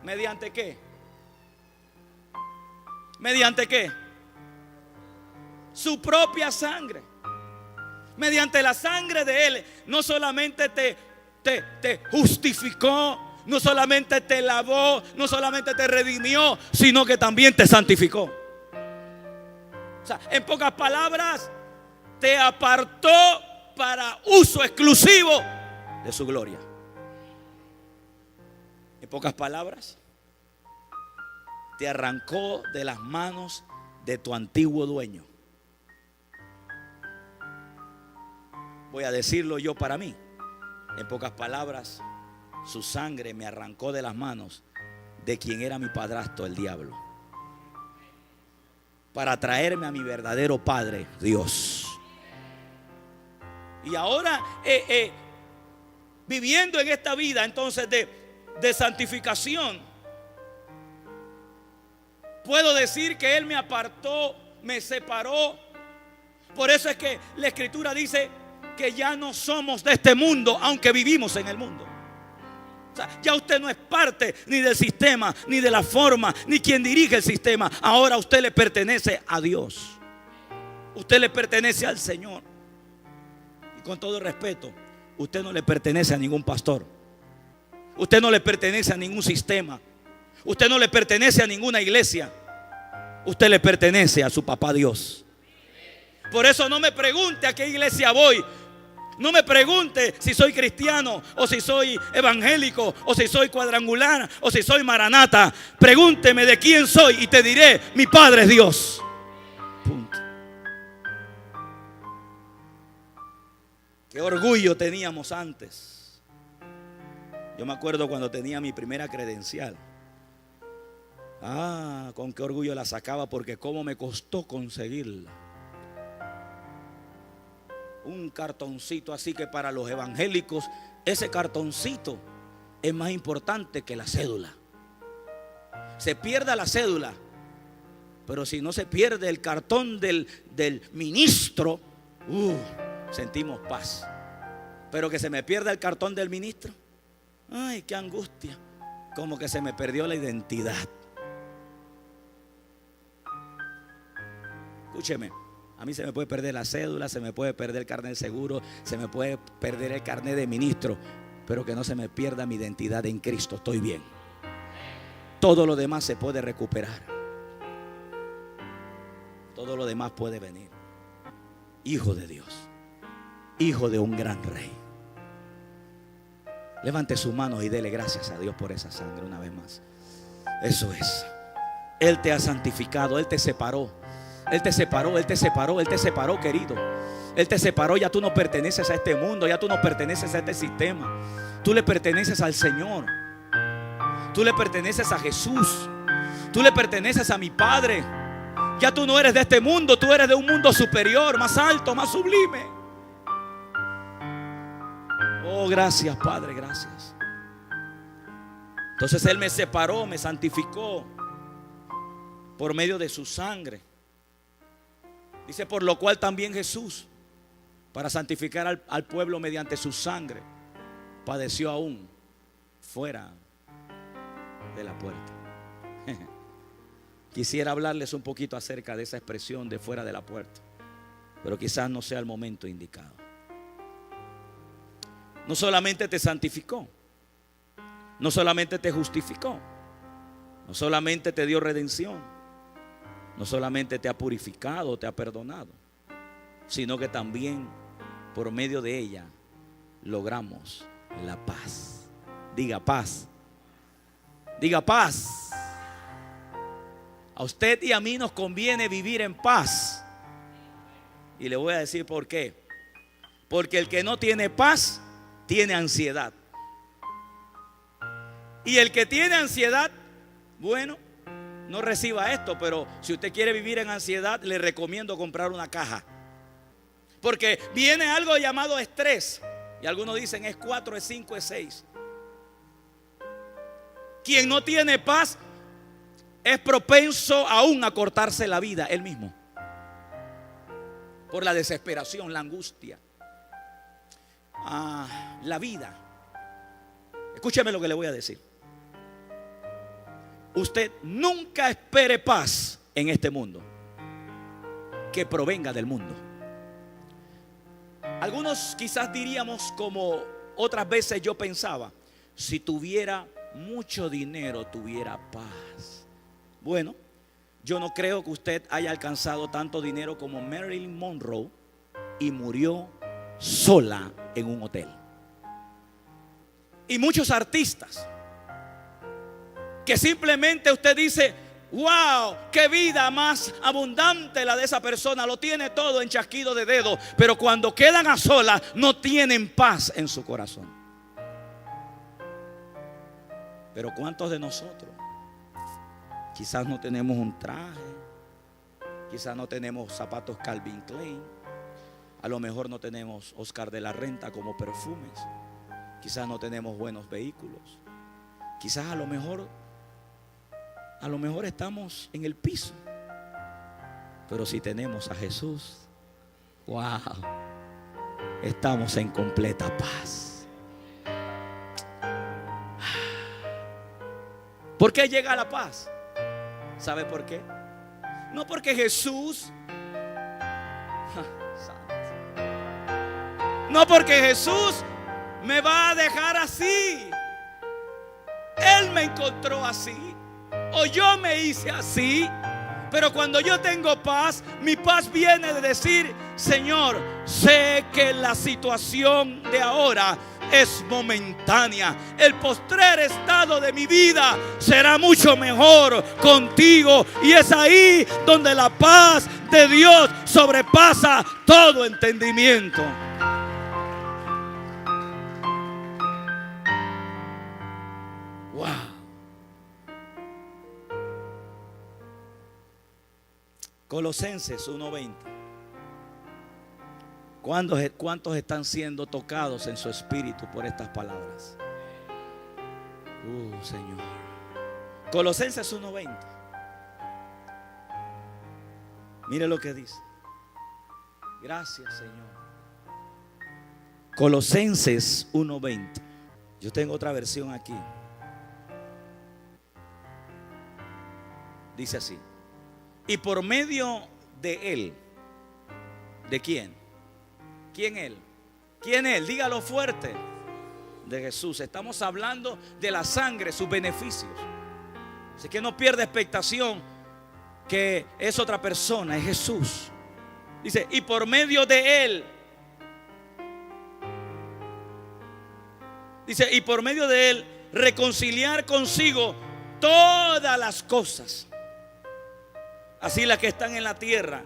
¿Mediante qué? ¿Mediante qué? Su propia sangre. Mediante la sangre de Él. No solamente te justificó, no solamente te lavó, no solamente te redimió, sino que también te santificó. O sea, en pocas palabras, te apartó para uso exclusivo de su gloria. En pocas palabras, te arrancó de las manos de tu antiguo dueño. Voy a decirlo yo para mí. En pocas palabras, su sangre me arrancó de las manos de quien era mi padrastro, el diablo, para traerme a mi verdadero Padre, Dios. Y ahora viviendo en esta vida entonces de santificación, puedo decir que Él me apartó, me separó. Por eso es que la Escritura dice que ya no somos de este mundo, aunque vivimos en el mundo. O sea, ya usted no es parte ni del sistema, ni de la forma, ni quien dirige el sistema. Ahora usted le pertenece a Dios. Usted le pertenece al Señor. Y con todo respeto, usted no le pertenece a ningún pastor. Usted no le pertenece a ningún sistema. Usted no le pertenece a ninguna iglesia. Usted le pertenece a su papá Dios. Por eso no me pregunte a qué iglesia voy. No me pregunte si soy cristiano, o si soy evangélico, o si soy cuadrangular, o si soy maranata. Pregúnteme de quién soy y te diré: mi Padre es Dios. Punto. Qué orgullo teníamos antes. Yo me acuerdo cuando tenía mi primera credencial. Con qué orgullo la sacaba, porque cómo me costó conseguirla. Un cartoncito así que para los evangélicos ese cartoncito es más importante que la cédula. Se pierda la cédula, pero si no se pierde el cartón del ministro, sentimos paz. Pero que se me pierda el cartón del ministro, ay, qué angustia. Como que se me perdió la identidad. escúcheme, a mí se me puede perder la cédula, se me puede perder el carnet de seguro, se me puede perder el carnet de ministro, pero que no se me pierda mi identidad en Cristo. Estoy bien. Todo lo demás se puede recuperar. Todo lo demás puede venir. Hijo de Dios, hijo de un gran rey. Levante su mano y dele gracias a Dios por esa sangre una vez más. Eso es. Él te ha santificado, Él te separó. Él te separó, Él te separó, Él te separó, querido. Él te separó, ya tú no perteneces a este mundo, ya tú no perteneces a este sistema. Tú le perteneces al Señor. Tú le perteneces a Jesús. Tú le perteneces a mi Padre. Ya tú no eres de este mundo, tú eres de un mundo superior, más alto, más sublime. Oh, gracias, Padre, gracias. Entonces Él me separó, me santificó por medio de su sangre. Dice, por lo cual también Jesús, para santificar al pueblo mediante su sangre, padeció aún fuera de la puerta. Quisiera hablarles un poquito acerca de esa expresión de fuera de la puerta, pero quizás no sea el momento indicado. No solamente te santificó, no solamente te justificó, no solamente te dio redención, no solamente te ha purificado, te ha perdonado, sino que también por medio de ella logramos la paz. Diga paz. Diga paz. A usted y a mí nos conviene vivir en paz. Y le voy a decir por qué. Porque el que no tiene paz tiene ansiedad. Y el que tiene ansiedad, bueno, no reciba esto, pero si usted quiere vivir en ansiedad, le recomiendo comprar una caja. Porque viene algo llamado estrés. Y algunos dicen es 4, es 5, es 6. Quien no tiene paz es propenso aún a cortarse la vida él mismo. Por la desesperación, la angustia. La vida. Escúcheme lo que le voy a decir. Usted nunca espere paz en este mundo que provenga del mundo. Algunos quizás diríamos, como otras veces yo pensaba, si tuviera mucho dinero tuviera paz. Bueno, yo no creo que usted haya alcanzado tanto dinero como Marilyn Monroe y murió sola en un hotel. Y muchos artistas que simplemente usted dice, wow, qué vida más abundante la de esa persona, lo tiene todo en chasquido de dedos, pero cuando quedan a solas no tienen paz en su corazón. Pero ¿cuántos de nosotros? Quizás no tenemos un traje, quizás no tenemos zapatos Calvin Klein, a lo mejor no tenemos Oscar de la Renta como perfumes, quizás no tenemos buenos vehículos, quizás a lo mejor estamos en el piso, pero si tenemos a Jesús, wow, estamos en completa paz. ¿Por qué llega la paz? ¿Sabe por qué? No porque Jesús, no porque Jesús me va a dejar así. Él me encontró así, o yo me hice así. Pero cuando yo tengo paz, mi paz viene de decir, Señor, sé que la situación de ahora es momentánea. El postrer estado de mi vida será mucho mejor contigo. Y es ahí donde la paz de Dios sobrepasa todo entendimiento. Wow. Colosenses 1:20. ¿Cuántos están siendo tocados en su espíritu por estas palabras? Señor. Colosenses 1:20. Mire lo que dice. Gracias, Señor. Colosenses 1:20. Yo tengo otra versión aquí. Dice así: y por medio de Él. ¿De quién? ¿Quién Él? ¿Quién Él? Dígalo fuerte. De Jesús. Estamos hablando de la sangre, sus beneficios. Así que no pierda expectación que es otra persona, es Jesús. Dice, y por medio de Él. Dice, y por medio de Él reconciliar consigo todas las cosas, así las que están en la tierra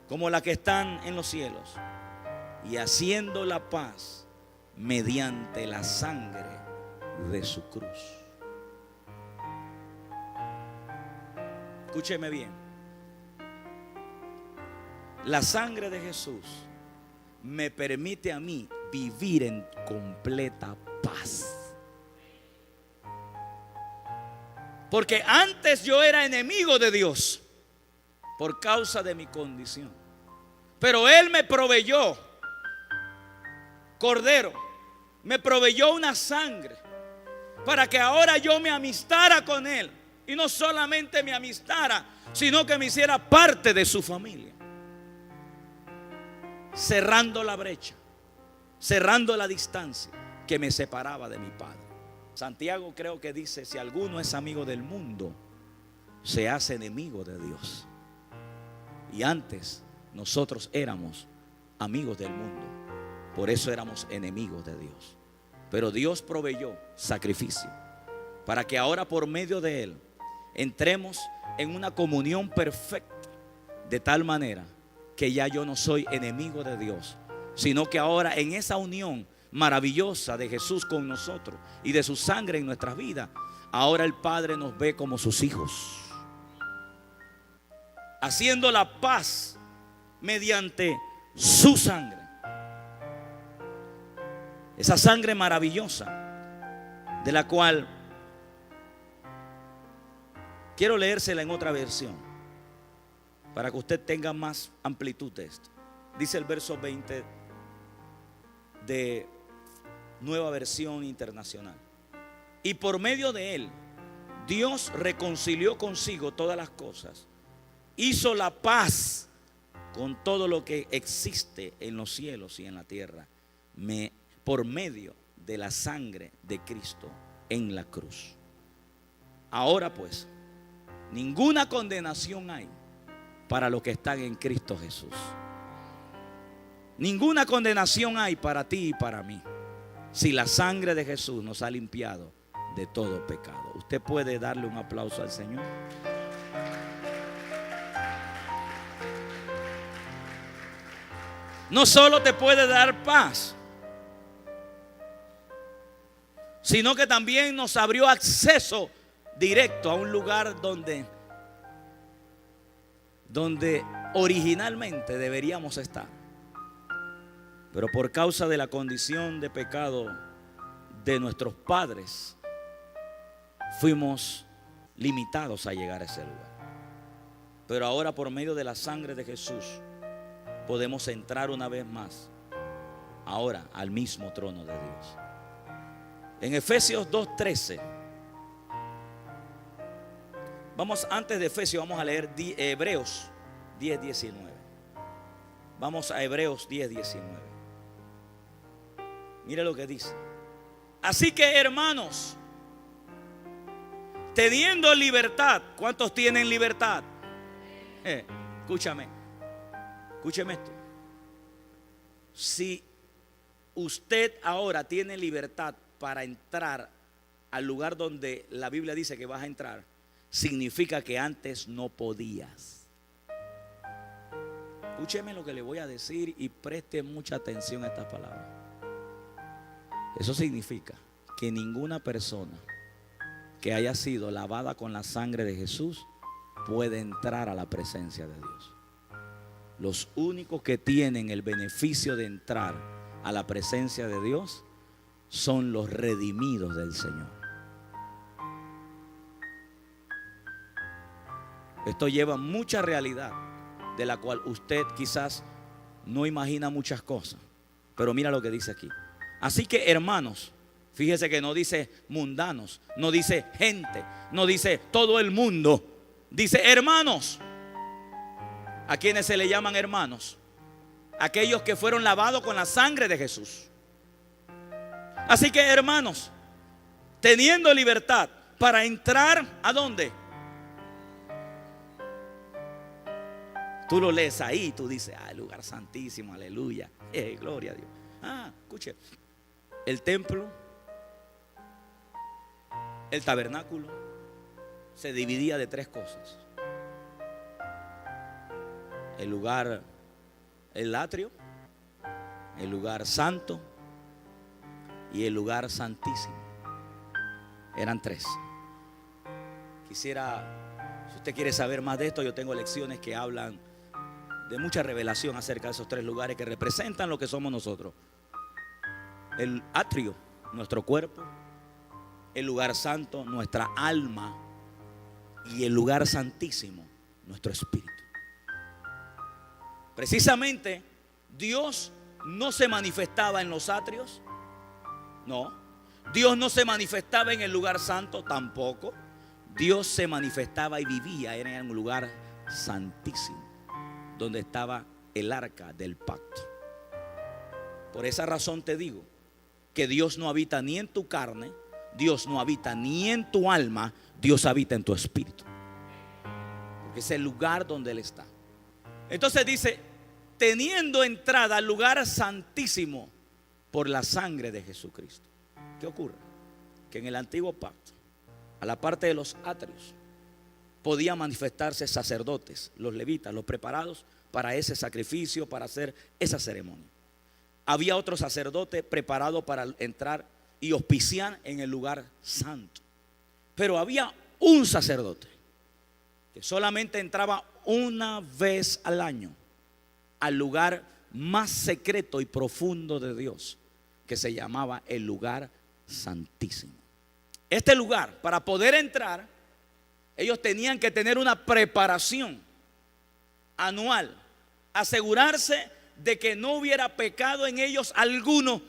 como las que están en los cielos, y haciendo la paz mediante la sangre de su cruz. Escúcheme bien. La sangre de Jesús me permite a mí vivir en completa paz. Porque antes yo era enemigo de Dios por causa de mi condición. Pero Él me proveyó cordero, me proveyó una sangre para que ahora yo me amistara con Él. Y no solamente me amistara, sino que me hiciera parte de su familia. Cerrando la brecha, cerrando la distancia que me separaba de mi Padre. Santiago creo que dice, si alguno es amigo del mundo, se hace enemigo de Dios. Y antes nosotros éramos amigos del mundo, por eso éramos enemigos de Dios. Pero Dios proveyó sacrificio para que ahora por medio de Él entremos en una comunión perfecta, de tal manera que ya yo no soy enemigo de Dios, sino que ahora en esa unión maravillosa de Jesús con nosotros y de su sangre en nuestras vidas, ahora el Padre nos ve como sus hijos, haciendo la paz mediante su sangre. Esa sangre maravillosa, de la cual quiero leérsela en otra versión para que usted tenga más amplitud de esto. Dice el verso 20 de Nueva Versión Internacional: y por medio de Él Dios reconcilió consigo todas las cosas, hizo la paz con todo lo que existe en los cielos y en la tierra, por medio de la sangre de Cristo en la cruz. Ahora pues, ninguna condenación hay para los que están en Cristo Jesús. Ninguna condenación hay para ti y para mí, si la sangre de Jesús nos ha limpiado de todo pecado. Usted puede darle un aplauso al Señor. No solo te puede dar paz, sino que también nos abrió acceso directo a un lugar donde originalmente deberíamos estar. Pero por causa de la condición de pecado de nuestros padres, fuimos limitados a llegar a ese lugar. Pero ahora, por medio de la sangre de Jesús, podemos entrar una vez más, ahora, al mismo trono de Dios. En Efesios 2:13, antes de Efesios, vamos a leer Hebreos 10:19. Vamos a Hebreos 10:19. Mire lo que dice: así que, hermanos, teniendo libertad. ¿Cuántos tienen libertad? Escúchame esto. Si usted ahora tiene libertad para entrar al lugar donde la Biblia dice que vas a entrar, significa que antes no podías. Escúcheme lo que le voy a decir y preste mucha atención a estas palabras. Eso significa que ninguna persona que haya sido lavada con la sangre de Jesús puede entrar a la presencia de Dios. Los únicos que tienen el beneficio de entrar a la presencia de Dios son los redimidos del Señor. Esto lleva mucha realidad, de la cual usted quizás no imagina muchas cosas. Pero mira lo que dice aquí. Así que, hermanos, fíjese que no dice mundanos, no dice gente, no dice todo el mundo, dice hermanos. ¿A quienes se le llaman hermanos? Aquellos que fueron lavados con la sangre de Jesús. Así que, hermanos, teniendo libertad para entrar, ¿a dónde? Tú lo lees ahí, tú dices, el lugar santísimo, aleluya, gloria a Dios. Escuche, el templo, el tabernáculo, se dividía de tres cosas: el lugar, el atrio, el lugar santo y el lugar santísimo. Eran tres. Quisiera, si usted quiere saber más de esto, yo tengo lecciones que hablan de mucha revelación acerca de esos tres lugares que representan lo que somos nosotros: el atrio, nuestro cuerpo; el lugar santo, nuestra alma; y el lugar santísimo, nuestro espíritu. Precisamente, Dios no se manifestaba en los atrios, no. Dios no se manifestaba en el lugar santo, tampoco. Dios se manifestaba y vivía en un lugar santísimo, donde estaba el arca del pacto. Por esa razón te digo que Dios no habita ni en tu carne, Dios no habita ni en tu alma, Dios habita en tu espíritu, porque es el lugar donde Él está. Entonces dice, teniendo entrada al lugar santísimo por la sangre de Jesucristo. ¿Qué ocurre? Que en el antiguo pacto, a la parte de los atrios, podían manifestarse sacerdotes, los levitas, los preparados para ese sacrificio, para hacer esa ceremonia. Había otro sacerdote preparado para entrar y auspiciar en el lugar santo. Pero había un sacerdote que solamente entraba una vez al año al lugar más secreto y profundo de Dios, que se llamaba el lugar santísimo. Este lugar, para poder entrar, ellos tenían que tener una preparación anual, asegurarse de que no hubiera pecado en ellos alguno.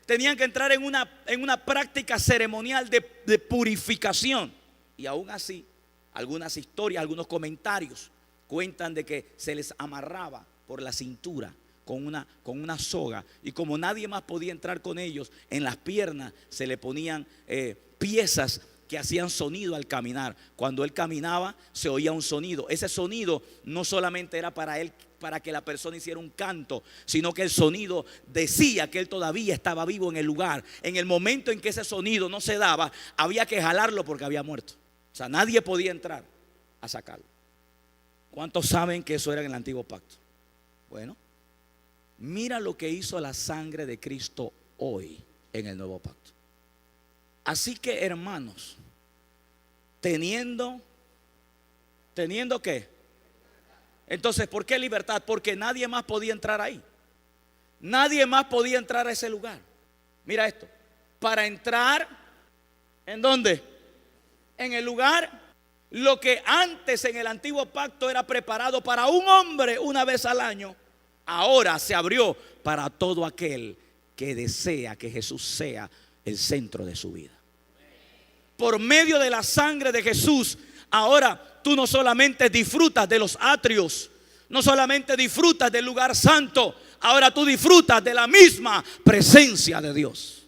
Tenían que entrar en una práctica ceremonial de purificación. Y aún así, algunas historias, algunos comentarios cuentan de que se les amarraba por la cintura con una soga, y como nadie más podía entrar con ellos, en las piernas se le ponían piezas que hacían sonido al caminar. Cuando él caminaba se oía un sonido. Ese sonido no solamente era para él, para que la persona hiciera un canto, sino que el sonido decía que él todavía estaba vivo en el lugar. En el momento en que ese sonido no se daba, había que jalarlo porque había muerto. O sea, nadie podía entrar a sacarlo. ¿Cuántos saben que eso era en el antiguo pacto? Bueno, mira lo que hizo la sangre de Cristo hoy en el nuevo pacto. Así que, hermanos, teniendo ¿qué? Entonces, ¿por qué libertad? Porque nadie más podía entrar ahí. Nadie más podía entrar a ese lugar. Mira esto. Para entrar, ¿en dónde? En el lugar, lo que antes en el antiguo pacto era preparado para un hombre una vez al año, ahora se abrió para todo aquel que desea que Jesús sea el centro de su vida. Por medio de la sangre de Jesús, ahora tú no solamente disfrutas de los atrios, no solamente disfrutas del lugar santo, ahora tú disfrutas de la misma presencia de Dios.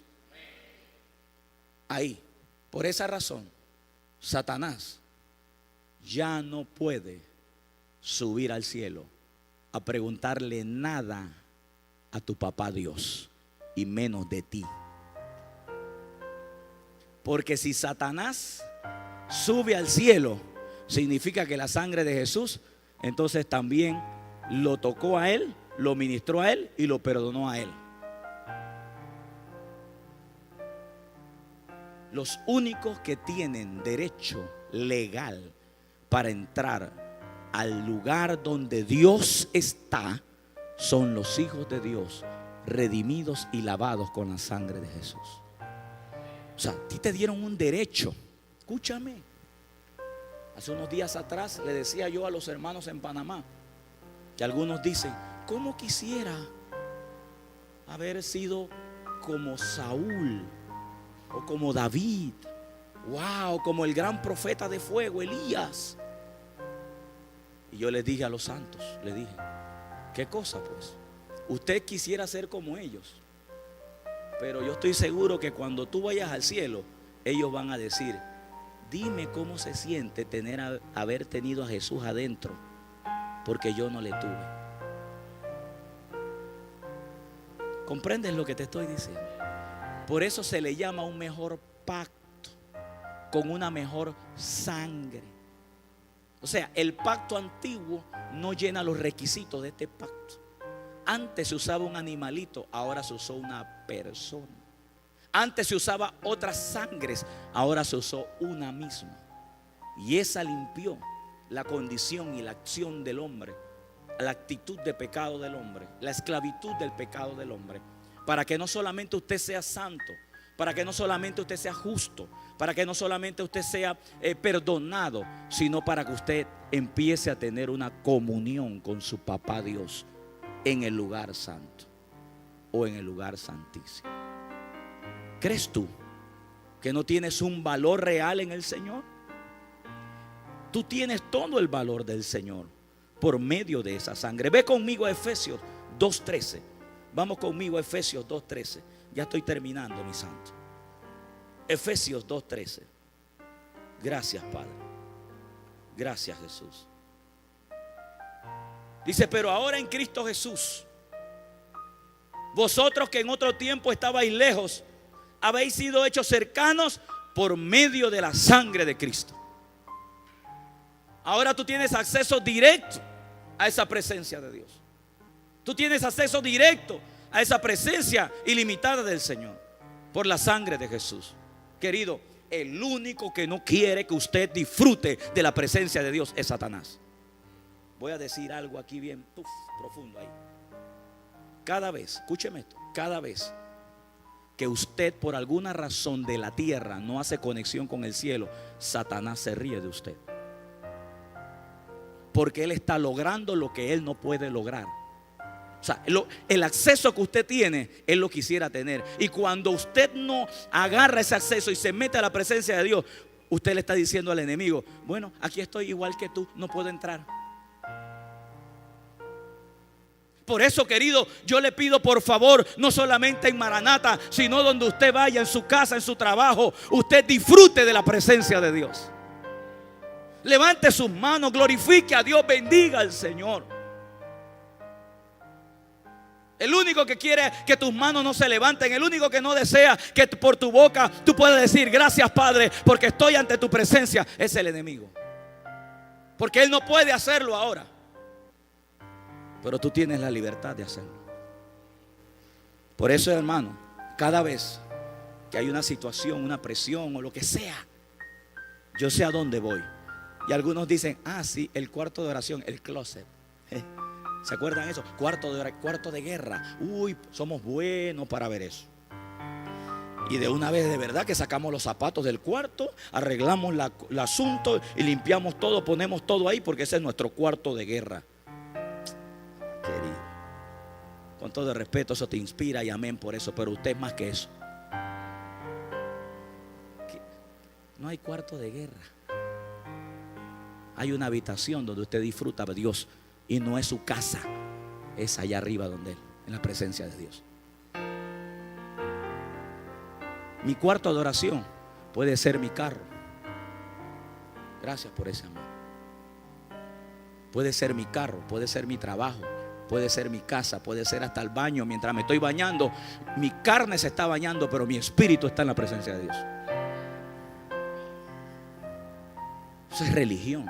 Ahí, por esa razón, Satanás ya no puede subir al cielo a preguntarle nada a tu papá Dios, y menos de ti. Porque si Satanás sube al cielo, significa que la sangre de Jesús entonces también lo tocó a él, lo ministró a él y lo perdonó a él. Los únicos que tienen derecho legal para entrar al lugar donde Dios está son los hijos de Dios, redimidos y lavados con la sangre de Jesús. O sea, a ti te dieron un derecho. Escúchame. Hace unos días atrás le decía yo a los hermanos en Panamá, que algunos dicen, ¿cómo quisiera haber sido como Saúl o como David? Wow, como el gran profeta de fuego, Elías. Y yo les dije a los santos, le dije, ¿qué cosa pues? Usted quisiera ser como ellos, pero yo estoy seguro que cuando tú vayas al cielo, ellos van a decir, dime cómo se siente haber tenido a Jesús adentro, porque yo no le tuve. ¿Comprendes lo que te estoy diciendo? Por eso se le llama un mejor pacto, con una mejor sangre. O sea, el pacto antiguo no llena los requisitos de este pacto. Antes se usaba un animalito, ahora se usó una persona. Antes se usaba otras sangres, ahora se usó una misma. Y esa limpió la condición y la acción del hombre, la actitud de pecado del hombre, la esclavitud del pecado del hombre, para que no solamente usted sea santo, para que no solamente usted sea justo, para que no solamente usted sea perdonado, sino para que usted empiece a tener una comunión con su papá Dios en el lugar santo o en el lugar santísimo. ¿Crees tú que no tienes un valor real en el Señor? Tú tienes todo el valor del Señor por medio de esa sangre. Ve conmigo a Efesios 2:13. Vamos conmigo a Efesios 2:13. Ya estoy terminando, mi santo. Efesios 2:13. Gracias, Padre. Gracias, Jesús. Dice, pero ahora en Cristo Jesús, vosotros que en otro tiempo estabais lejos, habéis sido hechos cercanos por medio de la sangre de Cristo. Ahora tú tienes acceso directo a esa presencia de Dios. Tú tienes acceso directo a esa presencia ilimitada del Señor por la sangre de Jesús. Querido, el único que no quiere que usted disfrute de la presencia de Dios es Satanás. Voy a decir algo aquí bien profundo ahí. Cada vez, escúcheme esto, cada vez que usted por alguna razón de la tierra no hace conexión con el cielo, Satanás se ríe de usted. Porque él está logrando lo que él no puede lograr. O sea, el acceso que usted tiene, él lo quisiera tener. Y cuando usted no agarra ese acceso y se mete a la presencia de Dios, usted le está diciendo al enemigo, bueno, aquí estoy igual que tú, no puedo entrar. Por eso, querido, yo le pido por favor, no solamente en Maranata, sino donde usted vaya, en su casa, en su trabajo, usted disfrute de la presencia de Dios. Levante sus manos, glorifique a Dios, bendiga al Señor. El único que quiere que tus manos no se levanten, el único que no desea que por tu boca tú puedas decir gracias, Padre, porque estoy ante tu presencia, es el enemigo. Porque él no puede hacerlo ahora, pero tú tienes la libertad de hacerlo. Por eso, hermano, cada vez que hay una situación, una presión o lo que sea, yo sé a dónde voy. Y algunos dicen, sí, el cuarto de oración, el closet. ¿Se acuerdan eso? Cuarto de guerra. Uy, somos buenos para ver eso. Y de una vez de verdad que sacamos los zapatos del cuarto, arreglamos el asunto y limpiamos todo, ponemos todo ahí porque ese es nuestro cuarto de guerra. Querido, con todo el respeto, eso te inspira y amén por eso, pero usted es más que eso. No hay cuarto de guerra. Hay una habitación donde usted disfruta de Dios y no es su casa, es allá arriba donde Él, en la presencia de Dios. Mi cuarto de oración puede ser mi carro. Gracias por ese amor. Puede ser mi carro, puede ser mi trabajo, puede ser mi casa, puede ser hasta el baño. Mientras me estoy bañando, mi carne se está bañando, pero mi espíritu está en la presencia de Dios. Eso es religión.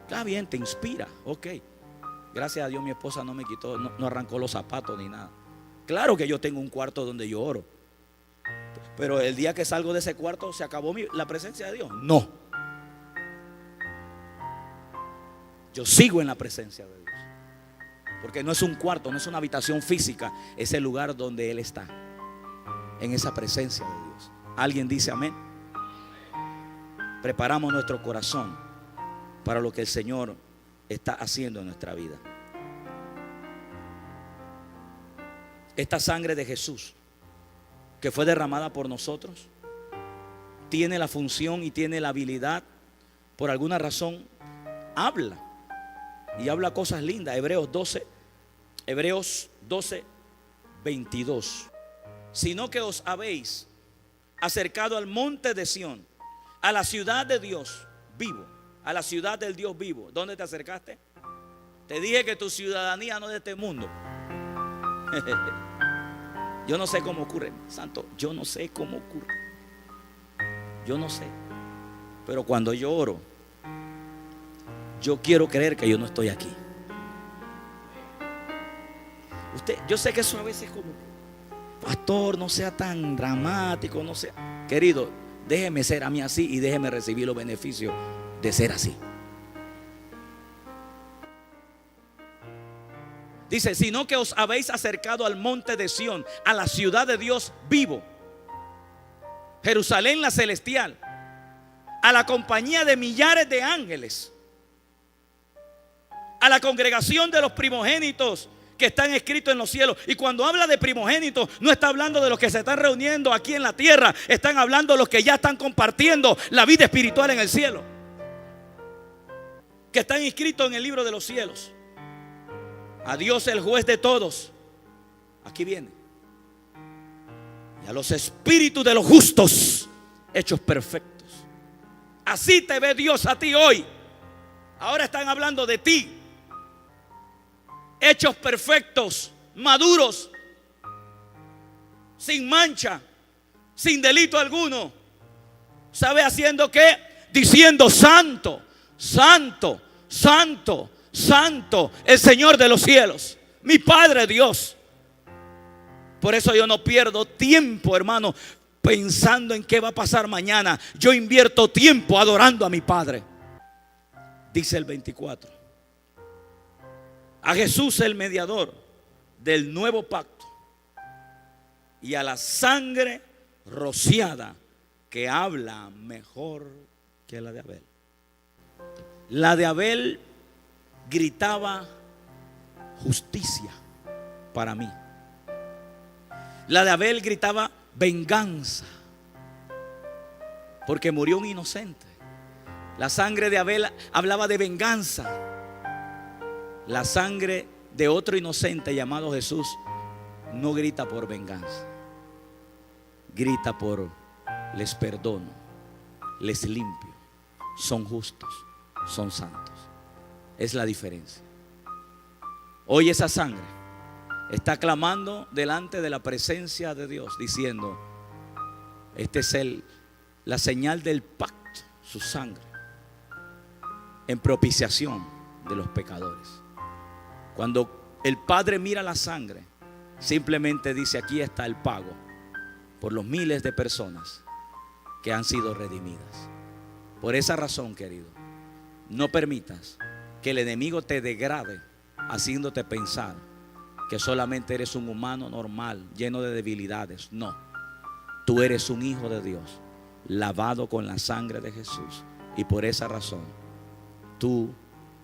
Está bien, te inspira, ok. Gracias a Dios mi esposa no me quitó, no arrancó los zapatos ni nada. Claro que yo tengo un cuarto donde yo oro, pero el día que salgo de ese cuarto se acabó la presencia de Dios. No, yo sigo en la presencia de Dios, porque no es un cuarto, no es una habitación física, es el lugar donde Él está, en esa presencia de Dios. ¿Alguien dice amén? Preparamos nuestro corazón para lo que el Señor está haciendo en nuestra vida. Esta sangre de Jesús que fue derramada por nosotros tiene la función y tiene la habilidad, por alguna razón habla Y habla cosas lindas. Hebreos 12, 22. Sino que os habéis acercado al monte de Sión, a la ciudad de Dios vivo, a la ciudad del Dios vivo. ¿Dónde te acercaste? Te dije que tu ciudadanía no es de este mundo. Yo no sé cómo ocurre, santo. Yo no sé cómo ocurre. Yo no sé. Pero cuando yo oro, yo quiero creer que yo no estoy aquí. Yo sé que eso a veces es como, pastor, no sea tan dramático, no sea. Querido, déjeme ser a mí así y déjeme recibir los beneficios de ser así. Dice, sino que os habéis acercado al monte de Sión, a la ciudad de Dios vivo, Jerusalén la celestial, a la compañía de millares de ángeles, a la congregación de los primogénitos que están escritos en los cielos. Y cuando habla de primogénitos, no está hablando de los que se están reuniendo aquí en la tierra, están hablando de los que ya están compartiendo la vida espiritual en el cielo, que están inscritos en el libro de los cielos. A Dios, el juez de todos, aquí viene, y a los espíritus de los justos hechos perfectos. Así te ve Dios a ti hoy. Ahora están hablando de ti, hechos perfectos, maduros, sin mancha, sin delito alguno. ¿Sabe haciendo qué? Diciendo: santo, santo, santo, santo, el Señor de los cielos, mi Padre Dios. Por eso yo no pierdo tiempo, hermano, pensando en qué va a pasar mañana. Yo invierto tiempo adorando a mi Padre. Dice el 24: a Jesús, el mediador del nuevo pacto, y a la sangre rociada, que habla mejor que la de Abel. La de Abel gritaba justicia para mí. La de Abel gritaba venganza, porque murió un inocente. La sangre de Abel hablaba de venganza. La sangre de otro inocente llamado Jesús no grita por venganza, grita por les perdono, les limpio, son justos, son santos. Es la diferencia. Hoy esa sangre está clamando delante de la presencia de Dios, diciendo: este es la señal del pacto, su sangre, en propiciación de los pecadores. Cuando el Padre mira la sangre, simplemente dice: aquí está el pago por los miles de personas que han sido redimidas. Por esa razón, querido, no permitas que el enemigo te degrade, haciéndote pensar que solamente eres un humano normal, lleno de debilidades. No, tú eres un hijo de Dios, lavado con la sangre de Jesús. Y por esa razón, tú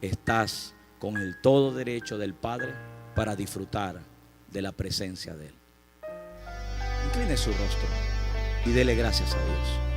estás con el todo derecho del Padre para disfrutar de la presencia de Él. Incline su rostro y dele gracias a Dios.